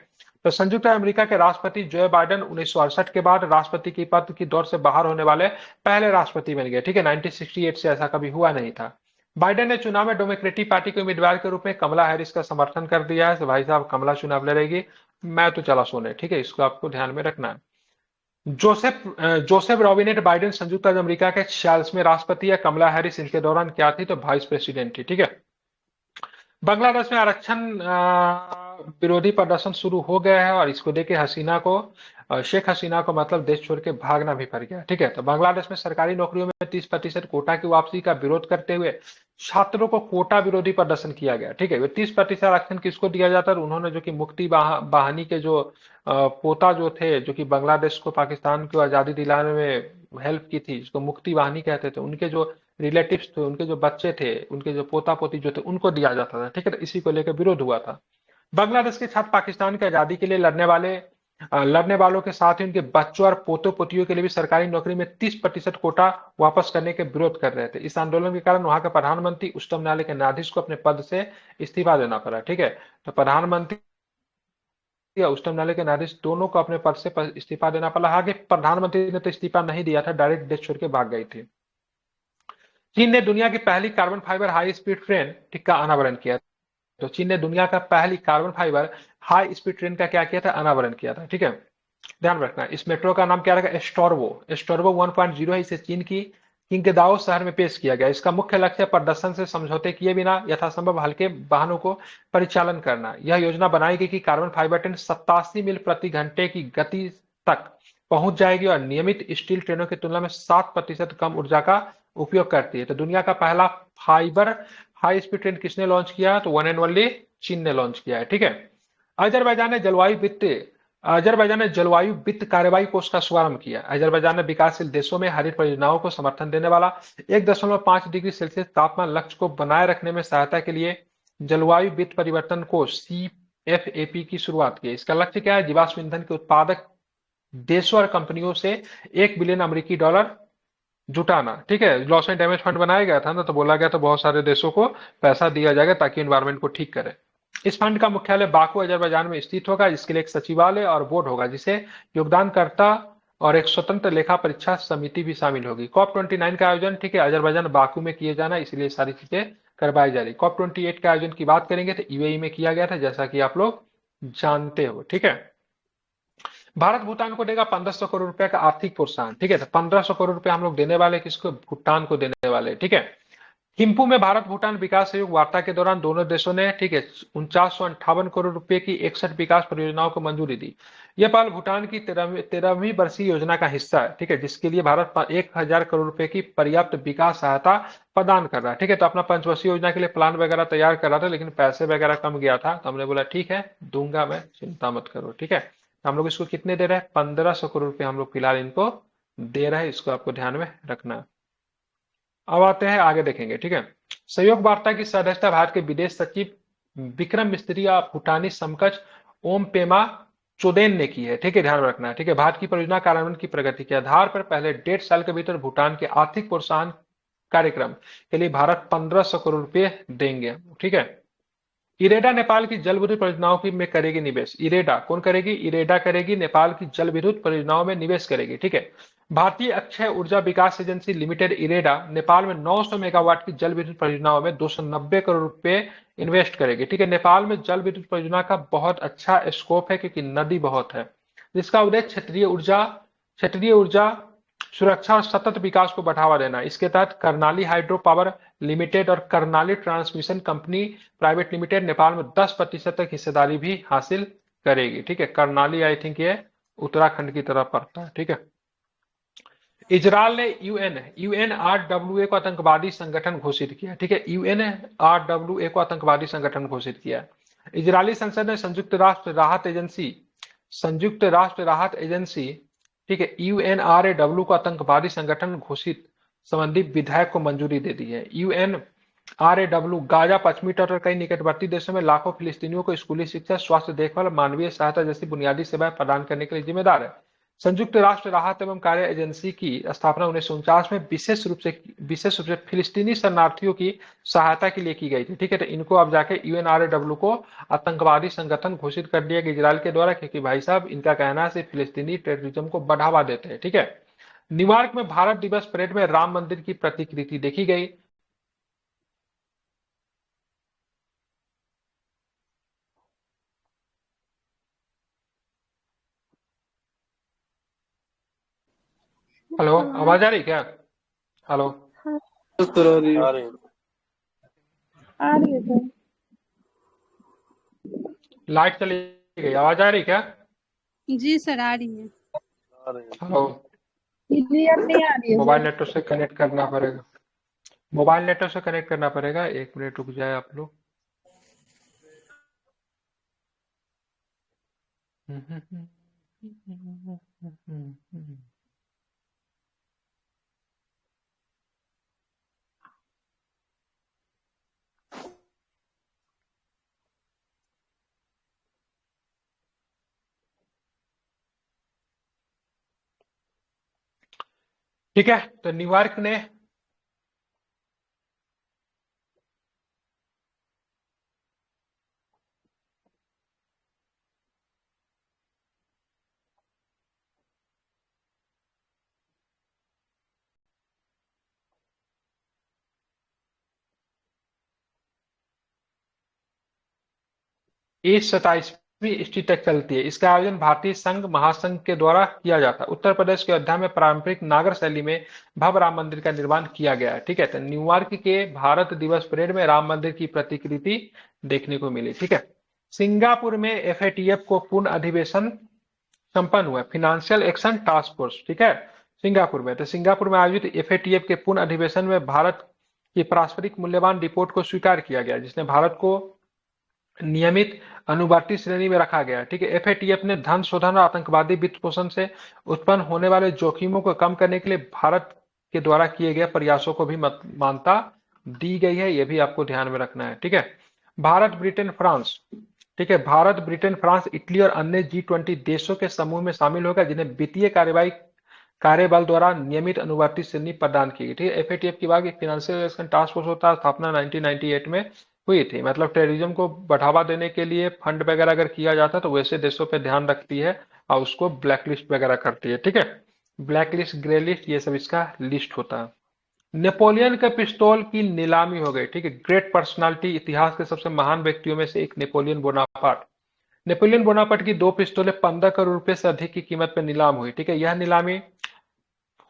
तो संयुक्त अमेरिका के राष्ट्रपति जो बाइडेन 1968 के बाद राष्ट्रपति की पद की दौर से बाहर होने वाले पहले राष्ट्रपति बन गए। ठीक है, 1968 से ऐसा कभी हुआ नहीं था। बाइडेन ने चुनाव में डेमोक्रेटिक पार्टी के उम्मीदवार के रूप में कमला हैरिस का समर्थन कर दिया है। तो भाई साहब, कमला चुनाव लड़ेगी, मैं तो चला सोने। ठीक है, इसको आपको ध्यान में रखना है। जोसेफ रॉबिनेट बाइडेन संयुक्त राज्य अमेरिका के 46वें राष्ट्रपति है। कमला हैरिस इनके दौरान क्या थी? तो वाइस प्रेसिडेंट थी। ठीक है, बांग्लादेश में आरक्षण विरोधी प्रदर्शन शुरू हो गया है और इसको देखे शेख हसीना को मतलब देश छोड़ के भागना भी पड़ गया। ठीक है, तो बांग्लादेश में सरकारी नौकरियों में 30% कोटा की वापसी का विरोध करते हुए छात्रों को कोटा विरोधी प्रदर्शन किया गया। ठीक है, 30% आरक्षण किसको दिया जाता है? उन्होंने जो कि मुक्ति बाहिनी के जो पोता जो थे, जो कि बांग्लादेश को पाकिस्तान को आजादी दिलाने में हेल्प की थी, जिसको मुक्ति बाहिनी कहते थे, उनके जो रिलेटिव्स थे, उनके जो बच्चे थे, उनके जो पोता पोती जो थे, उनको दिया जाता था। ठीक है, तो इसी को लेकर विरोध हुआ था। बांग्लादेश के छात्र पाकिस्तान की आजादी के लिए लड़ने वालों के साथ ही उनके बच्चों और पोतों पोतियों के लिए भी सरकारी नौकरी में 30% कोटा वापस करने के विरोध कर रहे थे। इस आंदोलन के कारण वहां के प्रधानमंत्री उच्चतम न्यायालय के न्यायाधीश को अपने पद से इस्तीफा देना पड़ा। ठीक है, तो प्रधानमंत्री या उच्चतम न्यायालय के न्यायाधीश दोनों को अपने पद से इस्तीफा देना पड़ा। आगे प्रधानमंत्री ने तो इस्तीफा नहीं दिया था, डायरेक्ट देश छोड़ के भाग गई थी। चीन ने दुनिया की पहली carbon fibre high speed train का अनावरण किया। तो चीन ने दुनिया का पहली carbon fibre high speed train का क्या किया था? अनावरण किया था। ठीक है, ध्यान रखना, इस मेट्रो का नाम क्या रहेगा? एस्टोर्वो 1.0 है। इसे चीन की किंगदाओ शहर में पेश किया गया। इसका मुख्य लक्ष्य प्रदर्शन से समझौते किए बिना यथासंभव हल्के वाहनों को परिचालन करना। यह योजना बनाई गई कि कार्बन फाइबर ट्रेन 87 मील प्रति घंटे की गति तक पहुंच जाएगी और नियमित स्टील ट्रेनों की तुलना में 7% कम ऊर्जा का उपयोग करती है। तो दुनिया का पहला फाइबर हाई स्पीड ट्रेन किसने लॉन्च किया? तो वन एंड ओनली चीन ने लॉन्च किया है। ठीक है। अजरबैजान ने जलवायु वित्त कार्रवाई कोष का शुभारंभ किया। अजरबैजान ने विकासशील देशों में हरित परियोजनाओं को समर्थन देने वाला 1.5 डिग्री सेल्सियस तापमान लक्ष्य को बनाए रखने में सहायता के लिए जलवायु वित्त परिवर्तन कोष CFAP की शुरुआत की। इसका लक्ष्य क्या है? जीवाश्म ईंधन के उत्पादक देशों और कंपनियों से $1 बिलियन जुटाना। ठीक है। लॉस एंड डैमेज फंड बनाया गया था ना, तो बोला गया था बहुत सारे देशों को पैसा दिया जाएगा ताकि एनवायरमेंट को ठीक करे। इस फंड का मुख्यालय बाकू अजरबैजान में स्थित होगा, जिसके लिए एक सचिवालय और बोर्ड होगा, जिसे योगदानकर्ता और एक स्वतंत्र लेखा परीक्षा समिति भी शामिल होगी। COP29 का आयोजन, ठीक है, अजरबैजान बाकू में किए जाना, इसलिए सारी चीजें करवाई जा रही। COP28 के आयोजन की बात करेंगे तो UAE में किया गया था, जैसा कि आप लोग जानते हो। ठीक है। भारत भूटान को देगा 1500 करोड़ रुपए का आर्थिक प्रोत्साहन। ठीक है। तो 1500 करोड़ रुपए हम लोग देने वाले, किसको? भूटान को देने वाले। ठीक है। थिम्पू में भारत भूटान विकास सहयोग वार्ता के दौरान दोनों देशों ने, ठीक है, 4958 करोड़ रुपए की 61 विकास परियोजनाओं को मंजूरी दी। यह पहल भूटान की 13वीं वर्षीय योजना का हिस्सा है। ठीक है। जिसके लिए भारत 1000 करोड़ रुपए की पर्याप्त विकास सहायता प्रदान कर रहा है। ठीक है। तो अपना पंचवर्षीय योजना के लिए प्लान वगैरह तैयार कर रहा था, लेकिन पैसे वगैरह कम गया था, तो हमने बोला ठीक है, दूंगा मैं, चिंता मत करो। ठीक है। तो हम लोग इसको कितने दे रहे हैं? 1500 करोड़ रुपए हम लोग फिलहाल इनको दे रहे हैं। इसको आपको ध्यान में रखना है। अब आते हैं, आगे देखेंगे। ठीक है। सहयोग वार्ता की सदस्यता भारत के विदेश सचिव विक्रम मिस्त्री या भूटानी समकक्ष ओम पेमा चोदेन ने की है। ठीक है। ध्यान में रखना है। ठीक है। भारत की परियोजना कार्यान्वयन की प्रगति के आधार पर पहले 1.5 साल के भीतर भूटान के आर्थिक प्रोत्साहन कार्यक्रम के लिए भारत 1500 करोड़ रुपए देंगे। ठीक है। इरेडा नेपाल की जल विद्युत परियोजनाओं की में करेगी निवेश। इरेडा कौन करेगी? इरेडा करेगी, नेपाल की जल विद्युत परियोजनाओं में निवेश करेगी। ठीक है। भारतीय अक्षय ऊर्जा विकास एजेंसी लिमिटेड इरेडा नेपाल में 900 मेगावाट की जल विद्युत परियोजनाओं में 290 करोड़ रुपए इन्वेस्ट करेगी। ठीक है। नेपाल में जल विद्युत परियोजना का बहुत अच्छा स्कोप है, क्योंकि नदी बहुत है, जिसका उद्देश्य क्षेत्रीय ऊर्जा सुरक्षा और सतत विकास को बढ़ावा देना। इसके तहत कर्णाली हाइड्रो पावर लिमिटेड और Karnali transmission company private limited Nepal में 10% तक हिस्सेदारी भी हासिल करेगी। ठीक है। कर्णाली आई थिंक ये उत्तराखंड की तरफ पड़ता है। ठीक है। इजरायल ने यूएनआरडब्ल्यूए को आतंकवादी संगठन घोषित किया। ठीक है। यूएनआरडब्ल्यूए को आतंकवादी संगठन घोषित किया। इजरायली संसद ने संयुक्त राष्ट्र राहत एजेंसी, ठीक है, यूएनआरडब्ल्यू को आतंकवादी संगठन घोषित संबंधी विधेयक को मंजूरी दे दी है। यूएनआरडब्ल्यू गाजा, पश्चिमी तट और कई निकटवर्ती देशों में लाखों फिलिस्तीनियों को स्कूली शिक्षा, स्वास्थ्य देखभाल, मानवीय सहायता जैसी बुनियादी सेवाएं प्रदान करने के लिए जिम्मेदार है। संयुक्त राष्ट्र राहत एवं कार्य एजेंसी की स्थापना 1949 में विशेष रूप से फिलिस्तीनी शरणार्थियों की सहायता के लिए की गई थी। ठीक है। तो इनको अब जाके यूएनआरडब्ल्यू को आतंकवादी संगठन घोषित कर दिया गया इजराइल के द्वारा, क्योंकि भाई साहब इनका कहना है सिर्फ फिलिस्तीनी टेररिज्म को बढ़ावा देते हैं। ठीक है। न्यूयॉर्क में भारत दिवस परेड में राम मंदिर की प्रतिकृति देखी गई। हेलो, आवाज आ रही क्या? हेलो, आ रही है। आ रही है सर। लाइट चली गई, आवाज आ रही क्या? जी सर आ रही है। आ रही है। हेलो, क्लियर नहीं आ रही है मोबाइल सर। नेटवर्क से कनेक्ट करना पड़ेगा। मोबाइल नेटवर्क से कनेक्ट करना पड़ेगा। 1 मिनट रुक जाए आप लोग। ठीक है। तो न्यूयॉर्क ने इस 27 स्ट्रीट तक चलती है। इसका आयोजन भारतीय संघ महासंघ के द्वारा किया जाता है। उत्तर प्रदेश के अयोध्या में पारंपरिक नागर शैली में भव्य राम मंदिर का निर्माण किया गया है। ठीक है, तो न्यूयॉर्क के भारत दिवस परेड में राम मंदिर की प्रतिकृति देखने को मिली। ठीक है, सिंगापुर में एफएटीएफ को पूर्ण अधिवेशन संपन्न हुआ, फाइनेंशियल एक्शन टास्क फोर्स। ठीक है, सिंगापुर में, तो सिंगापुर में आयोजित एफएटीएफ के पूर्ण अधिवेशन में भारत की पारस्परिक मूल्यवान रिपोर्ट को स्वीकार किया गया, जिसने भारत को नियमित अनुवर्ती श्रेणी में रखा गया। ठीक है, एफएटीएफ ने धन शोधन और आतंकवादी वित्त पोषण से उत्पन्न होने वाले जोखिमों को कम करने के लिए भारत के द्वारा किए गए प्रयासों को भी मान्यता दी गई है, यह भी आपको ध्यान में रखना है। ठीक है, भारत ब्रिटेन फ्रांस, ठीक है, भारत ब्रिटेन फ्रांस इटली और अन्य G20 देशों के समूह में शामिल होगा, जिन्हें वित्तीय कार्यवाही कार्यबल द्वारा नियमित अनुवर्ती श्रेणी प्रदान की गई। ठीक है, एफएटीएफ की बात फाइनेंशियल एक्शन टास्क फोर्स होता है, स्थापना 1998 में हुई थी। मतलब टेररिज्म को बढ़ावा देने के लिए फंड वगैरह अगर किया जाता है तो वैसे देशों पे ध्यान रखती है और उसको ब्लैकलिस्ट वगैरह करती है। ठीक है, ब्लैकलिस्ट, ग्रे लिस्ट, ये सब इसका लिस्ट होता है। नेपोलियन के पिस्तौल की नीलामी हो गई। ठीक है, ग्रेट पर्सनालिटी, इतिहास के सबसे महान व्यक्तियों में से एक नेपोलियन बोनापार्ट। नेपोलियन बोनापार्ट की 2 पिस्तौलें 15 करोड़ रुपए से अधिक की कीमत पर नीलाम हुई। ठीक है, यह नीलामी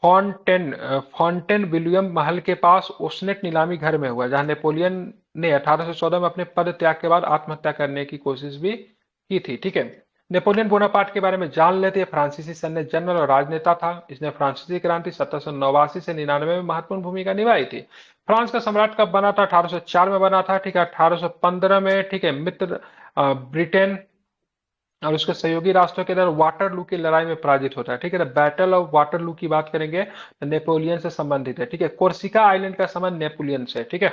फॉन्टेन विलियम महल के पास ओसनेट नीलामी घर में हुआ, जहां नेपोलियन ने 1814 में अपने पद त्याग के बाद आत्महत्या करने की कोशिश भी की थी। ठीक है, नेपोलियन बोनापार्ट के बारे में जान लेते हैं। फ्रांसीसी सैन्य जनरल और राजनेता था। इसने फ्रांसीसी क्रांति 1789 से 99 में महत्वपूर्ण भूमिका निभाई थी। फ्रांस का सम्राट कब बना था? 1804 में बना था। ठीक है, 1815 में, ठीक है, मित्र ब्रिटेन और उसके सहयोगी राष्ट्रों के द्वारा वाटरलू की लड़ाई में पराजित होता है। ठीक है, बैटल ऑफ वाटरलू की बात करेंगे तो नेपोलियन से संबंधित है। ठीक है, कोर्सिका आइलैंड का संबंध नेपोलियन से। ठीक है,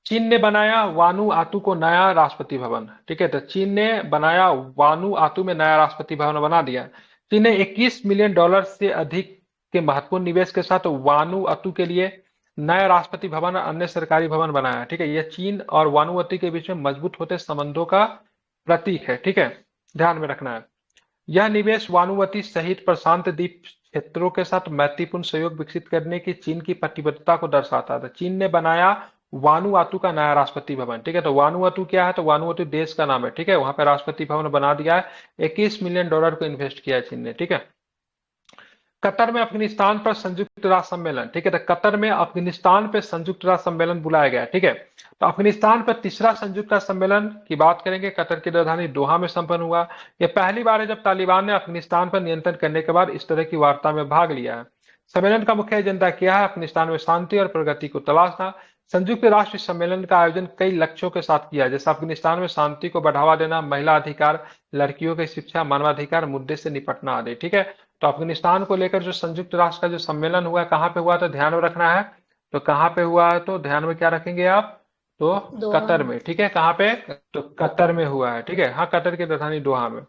चीन ने बनाया वानुआतू को नया राष्ट्रपति भवन। ठीक है, तो चीन ने बनाया वानुआतू में नया राष्ट्रपति भवन बना दिया। चीन ने $21 मिलियन से अधिक के महत्वपूर्ण निवेश के साथ वानुआतू के लिए नया राष्ट्रपति भवन और अन्य सरकारी भवन बनाया। ठीक है, यह चीन और वानुआतू के बीच में मजबूत होते संबंधों का प्रतीक है। ठीक है, ध्यान में रखना है। यह निवेश वानुआतू सहित प्रशांत द्वीप क्षेत्रों के साथ मैत्रीपूर्ण सहयोग विकसित करने की चीन की प्रतिबद्धता को दर्शाता था। चीन ने बनाया वानुआतू का नया राष्ट्रपति भवन। ठीक है, तो वानुआतू क्या है? तो वानुआतू देश का नाम है। ठीक है, वहां पे राष्ट्रपति भवन बना दिया है। $21 मिलियन को इन्वेस्ट किया है चीन ने। ठीक है, कतर में अफगानिस्तान पर संयुक्त राष्ट्र सम्मेलन। ठीक है, तो कतर में अफगानिस्तान पर संयुक्त राष्ट्र सम्मेलन बुलाया गया। ठीक है, तो अफगानिस्तान पर तीसरा संयुक्त राष्ट्र सम्मेलन की बात करेंगे। कतर की राजधानी दोहा में संपन्न हुआ। यह पहली बार है जब तालिबान ने अफगानिस्तान पर नियंत्रण करने के बाद इस तरह की वार्ता में भाग लिया है। सम्मेलन का मुख्य एजेंडा क्या है? अफगानिस्तान में शांति और प्रगति को तलाशना। संयुक्त राष्ट्र सम्मेलन का आयोजन कई लक्ष्यों के साथ किया, जैसे अफगानिस्तान में शांति को बढ़ावा देना, महिला अधिकार, लड़कियों की शिक्षा, मानवाधिकार मुद्दे से निपटना आदि। ठीक है, तो अफगानिस्तान को लेकर जो संयुक्त राष्ट्र का जो सम्मेलन हुआ, कहाँ पे हुआ? तो ध्यान में रखना है। तो कहाँ पे हुआ है? तो ध्यान में क्या रखेंगे आप? तो कतर में। ठीक है, कहाँ पे? तो कतर में हुआ है। ठीक है, हाँ, कतर की राजधानी दोहा में।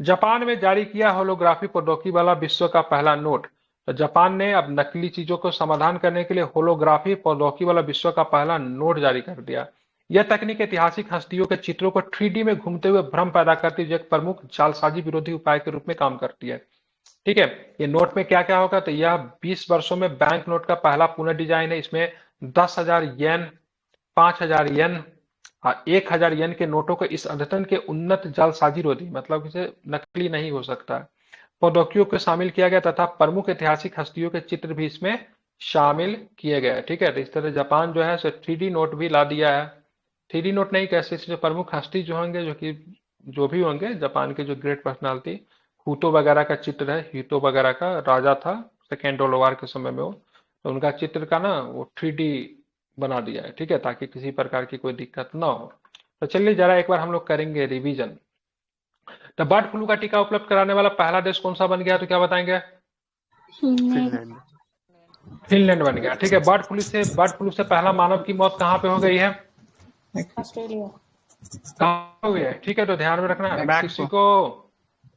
जापान में जारी किया होलोग्राफी प्रौद्योगिकी वाला विश्व का पहला नोट। तो जापान ने अब नकली चीजों को समाधान करने के लिए होलोग्राफी प्रौद्योगिकी वाला विश्व का पहला नोट जारी कर दिया। यह तकनीक ऐतिहासिक हस्तियों के चित्रों को 3D में घूमते हुए भ्रम पैदा करती है, जो एक प्रमुख जालसाजी विरोधी उपाय के रूप में काम करती है। ठीक है, ये नोट में क्या क्या होगा? तो यह 20 वर्षों में बैंक नोट का पहला पुनः डिजाइन है। इसमें 10,000 येन, 5,000 येन और 1,000 येन के नोटों को इस अद्यतन के उन्नत जालसाजी रोधी, मतलब इसे नकली नहीं हो सकता है, प्रौद्योगिकियों को शामिल किया गया तथा प्रमुख ऐतिहासिक हस्तियों के चित्र भी इसमें शामिल किए गए। ठीक है, तो इस तरह जापान जो है 3D नोट भी ला दिया है। 3D नोट नहीं, कैसे जो प्रमुख हस्ती जो होंगे, जो भी होंगे जापान के जो ग्रेट पर्सनालिटी, हुतो वगैरह का चित्र है, हितो वगैरह का राजा था सेकेंड वर्ल्ड वॉर के समय में वो, तो उनका चित्र का ना वो 3D बना दिया है। ठीक है, ताकि किसी प्रकार की कोई दिक्कत ना हो। तो चलिए जरा एक बार हम लोग करेंगे रिवीजन। तो बर्ड फ्लू का टीका उपलब्ध कराने वाला पहला देश कौन सा बन गया? तो क्या बताएंगे? फिनलैंड बन गया। ठीक है, बर्ड फ्लू से पहला मानव की मौत कहाँ पे हो गई है? ऑस्ट्रेलिया। कहाँ हुई है? ठीक है, तो ध्यान में रखना, मैक्सिको।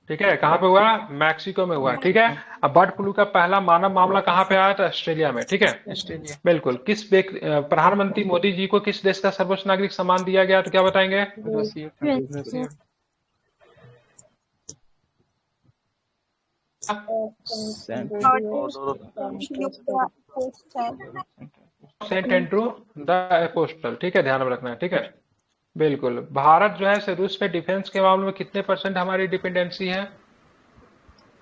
ठीक है, कहाँ पे हुआ? मैक्सिको में हुआ। ठीक है, अब बर्ड फ्लू का पहला मानव मामला कहाँ पे आया था? ऑस्ट्रेलिया में। ठीक है, ऑस्ट्रेलिया, बिल्कुल। प्रधानमंत्री मोदी जी को किस देश का सर्वोच्च नागरिक सम्मान दिया गया? तो क्या बताएंगे? Saint Andrew the apostle. ठीक है, ध्यान में रखना है। ठीक है, बिल्कुल। भारत जो है से रूस पे डिफेंस के मामले में कितने % हमारी डिपेंडेंसी है?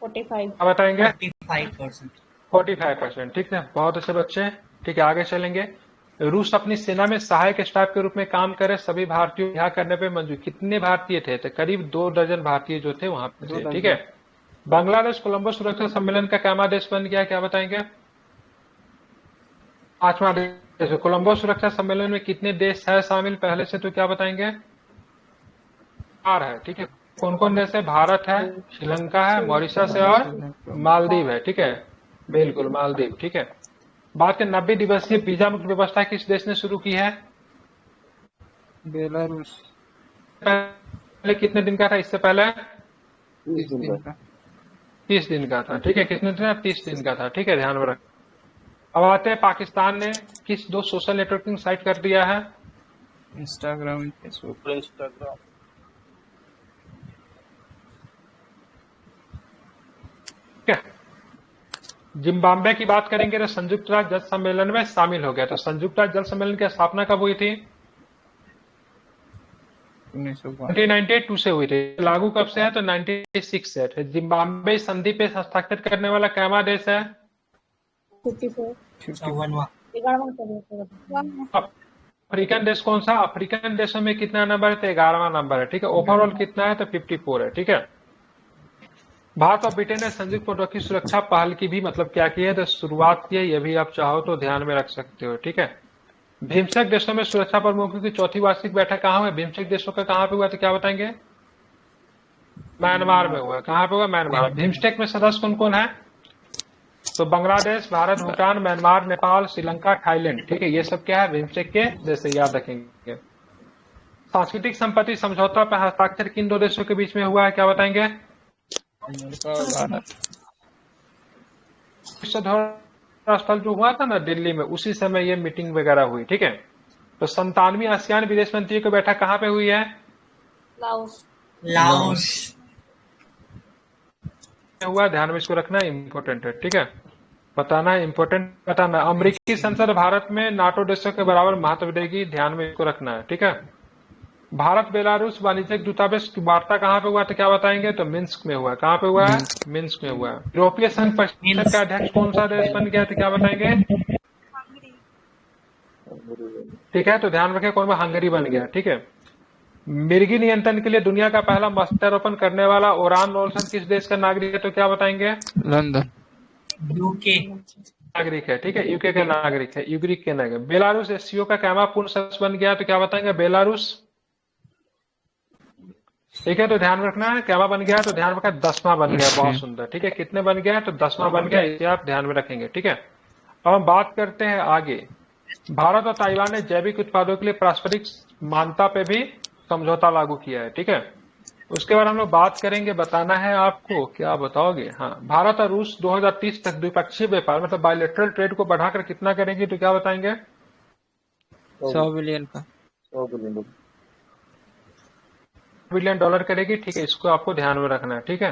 45। क्या बताएंगे? 45%। 45%। ठीक है, बहुत अच्छे बच्चे। ठीक है, आगे चलेंगे। रूस अपनी सेना में सहायक स्टाफ के रूप में काम करे, सभी भारतीयों को रिहा करने पे मंजूर। कितने भारतीय थे? तो करीब 2 दर्जन भारतीय जो थे वहां पे थे। ठीक है। बांग्लादेश कोलंबो सुरक्षा सम्मेलन का क्या देश बन गया, क्या बताएंगे? 5वां देश है। कोलंबो सुरक्षा सम्मेलन में कितने देश है शामिल पहले से, तो क्या बताएंगे? 4 है। ठीक है, कौन कौन देश है? भारत है, श्रीलंका है, मॉरिशस है और मालदीव है। ठीक है, बिल्कुल मालदीव। ठीक है, बात के 90 दिवसीय वीजा मुक्त व्यवस्था किस देश ने शुरू की है? बेलारूस। पहले कितने दिन का था? इससे पहले 30 दिन का। 30 दिन का था। ठीक है, कितने दिन का? 30 दिन का था। ठीक है, ध्यान में रख। अब आते हैं, पाकिस्तान ने किस 2 सोशल नेटवर्किंग साइट कर दिया है? Instagram, Facebook. इंस्टाग्राम। ठीक है, जिम्बाब्वे की बात करेंगे तो संयुक्त राष्ट्र जल सम्मेलन में शामिल हो गया। तो संयुक्त राष्ट्र जल सम्मेलन की स्थापना कब हुई थी? 1992 से हुई थी। लागू कब से है? तो 96 से है। जिम्बाब्वे संधि पे हस्ताक्षर करने वाला कैवा देश है? 54। 54वां। 11वां। अफ्रीकन देश कौन सा? अफ्रीकन देशों में कितना नंबर है? तो 11वां नंबर है। ठीक है, ओवरऑल कितना है? तो 54 है। ठीक है, भारत और ब्रिटेन ने संयुक्त प्रोटोकॉल की सुरक्षा पहल की भी मतलब क्या की है? तो शुरुआत की है। ये भी आप चाहो तो ध्यान में रख सकते हो। ठीक है, बिम्स्टेक देशों में सुरक्षा प्रमुखों की 4थी वार्षिक बैठक कहाँ हुआ? बिम्स्टेक देशों का कहाँ पे हुआ? तो क्या बताएंगे? म्यांमार में हुआ। कहाँ पे हुआ? म्यांमार। बिम्स्टेक में सदस्य कौन कौन है? तो बांग्लादेश, भारत, भूटान, म्यांमार, नेपाल, श्रीलंका, थाईलैंड। ठीक है, ये सब क्या है? बिम्स्टेक के जैसे याद रखेंगे। सांस्कृतिक संपत्ति समझौता पर हस्ताक्षर किन 2 देशों के बीच में हुआ है, क्या बताएंगे? विश्व धरोहर स्थल जो हुआ था ना दिल्ली में, उसी समय ये मीटिंग वगैरह हुई। ठीक है, तो 97वीं आसियान विदेश मंत्रियों की बैठक कहाँ पे हुई है? लाओस। हुआ, ध्यान में इसको रखना, इंपॉर्टेंट है। ठीक है, बताना है, इंपॉर्टेंट बताना। अमेरिकी संसद भारत में नाटो देशों के बराबर महत्व देगी, ध्यान में इसको रखना है। ठीक है, भारत बेलारूस वाणिज्यिक दूतावास की वार्ता कहाँ पे हुआ? तो क्या बताएंगे? तो मिन्स्क में हुआ। कहाँ पे हुआ है? मिन्स्क में हुआ। यूरोपीय संघ परिषद का अध्यक्ष कौन सा देश बन गया? तो क्या बताएंगे? ठीक है, तो ध्यान रखें, कौन? हंगरी बन गया। ठीक है, मिर्गी नियंत्रण के लिए दुनिया का पहला मत्स्यारोपण करने वाला ओरान लोल्सन किस देश का नागरिक है? तो क्या बताएंगे? लंदन। यूके नागरिक है। ठीक है, यूके का नागरिक है, यूग्रिक के नागरिक। बेलारूस एससीओ का कैवा पूर्ण सदस्य बन गया। तो क्या बताएंगे? बेलारूस। ठीक है, तो ध्यान रखना है, कैवा बन गया? तो ध्यान रखा, 10वां बन गया। बहुत सुंदर। ठीक है, कितने बन गया? तो 10वां बन गया, इसे आप ध्यान में रखेंगे। ठीक है, अब हम बात करते हैं आगे। भारत और ताइवान ने जैविक उत्पादों के लिए पारस्परिक मान्यता पे भी समझौता लागू किया है। ठीक है, उसके बाद हम लोग बात करेंगे, बताना है आपको, क्या बताओगे? हाँ, भारत और रूस 2030 तक द्विपक्षीय व्यापार मतलब बायलैटरल ट्रेड को बढ़ाकर कितना करेंगे? तो क्या बताएंगे? 100 बिलियन का। $100 बिलियन करेगी। ठीक है, इसको आपको ध्यान में रखना है। ठीक है,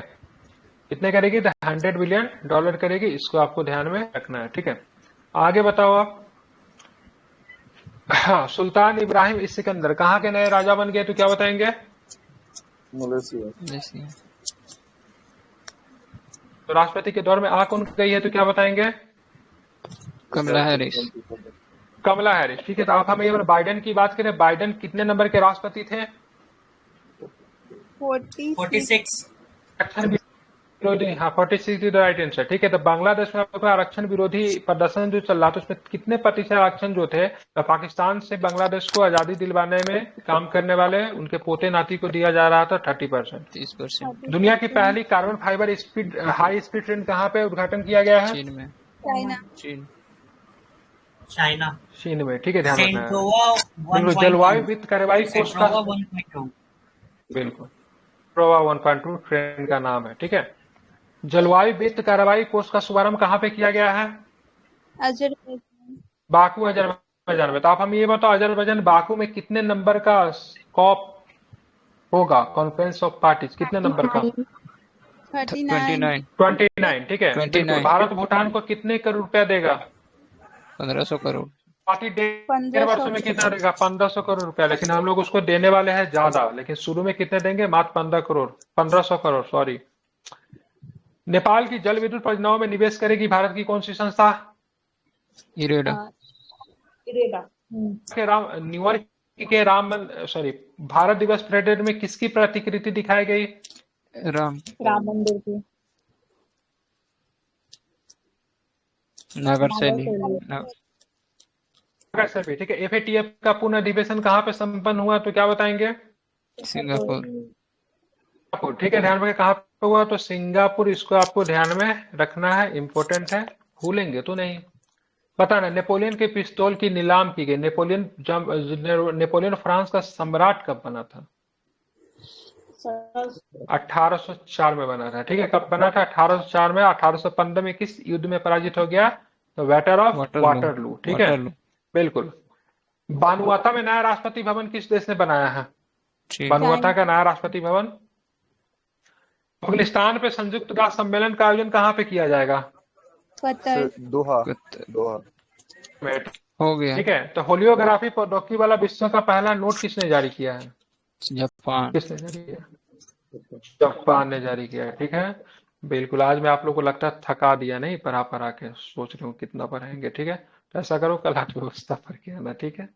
कितने करेगी? तो $100 बिलियन करेगी, इसको आपको ध्यान में रखना है। ठीक है, आगे बताओ आप। हाँ, सुल्तान इब्राहिम सिकंदर कहाँ के नए राजा बन गए? तो क्या बताएंगे? मलेशिया। तो राष्ट्रपति के दौर में आ कौन गई है? तो क्या बताएंगे? कमला हैरिस। कमला हैरिस। ठीक है, तो आप हमें ये बाइडेन की बात करें, बाइडेन कितने नंबर के राष्ट्रपति थे? 46। आरक्षण विरोधी, हाँ 46 इज द राइट आंसर। ठीक है, तो बांग्लादेश में आपका आरक्षण विरोधी प्रदर्शन जो चल रहा था, उसमें कितने प्रतिशत आरक्षण जो थे तो पाकिस्तान से बांग्लादेश को आजादी दिलवाने में काम करने वाले उनके पोते नाती को दिया जा रहा था? 30%। 30%। दुनिया की पहली carbon fibre high speed train कहाँ पे उद्घाटन किया गया है? चीन में। चीन। चीन में। ठीक है, ध्यान रखना है। जलवायु वित्त कार्रवाई कोष का बिल्कुल प्रोवा 1.2 ट्रेन का नाम है। ठीक है, जलवायु वित्त कार्रवाई कोष का शुभारंभ कहाँ पे किया गया है? बाकू, अजरबैजान में। तो आप हमें ये बताओ, अजरबैजान बाकू में कितने नंबर का कॉप होगा? कॉन्फ्रेंस ऑफ पार्टीज कितने नंबर का? 29। ठीक है, 29। भारत भूटान को कितने करोड़ रुपया देगा? 1500 करोड़। पार्टी डेढ़ 1500 वर्षों में कितना देगा? 1500 करोड़ रुपया। लेकिन हम लोग उसको देने वाले हैं ज्यादा, लेकिन शुरू में कितने देंगे? मात्र 1500 करोड़, सॉरी। नेपाल की जल विद्युत परियोजनाओं में निवेश करेगी भारत की कौन सी संस्था? इरेडा। इरेडा। के न्यूयॉर्क के सॉरी, भारत दिवस परेड में किसकी प्रतिकृति दिखाई गई? राम मंदिर की। नगर शैली। सर ठीक है। एफएटीएफ का पूर्ण अधिवेशन कहाँ पे संपन्न हुआ, तो क्या बताएंगे? सिंगापुर। ठीक है, ध्यान रखें कहाँ पे हुआ, तो सिंगापुर। इसको आपको ध्यान में रखना है, इंपॉर्टेंट है, भूलेंगे तो नहीं। बताना, नेपोलियन के पिस्तौल की नीलाम की गई। नेपोलियन फ्रांस का सम्राट कब बना था? 1804 में बना था। ठीक है, कब बना था? 1804 में। 1815 में किस युद्ध में पराजित हो गया? तो बैटल ऑफ वाटरलू। ठीक है, बिल्कुल। बानुआता में नया राष्ट्रपति भवन किस देश ने बनाया है? बानुआता का नया राष्ट्रपति भवन। अफगानिस्तान पे संयुक्त राष्ट्र सम्मेलन का आयोजन कहाँ पे किया जाएगा? कतर। दोहा। हो गया। ठीक है, तो होलियोग्राफी प्रौद्योगिकी वाला विश्व का पहला नोट किसने जारी किया है? जापान। किसने जारी किया? जापान ने जारी किया है। ठीक है, बिल्कुल। आज मैं आप लोग को लगता है थका दिया, नहीं पढ़ा के, सोच रहे हूँ कितना पढ़ाएंगे। ठीक है, तो ऐसा करो कल आज व्यवस्था पढ़ के आना। ठीक है।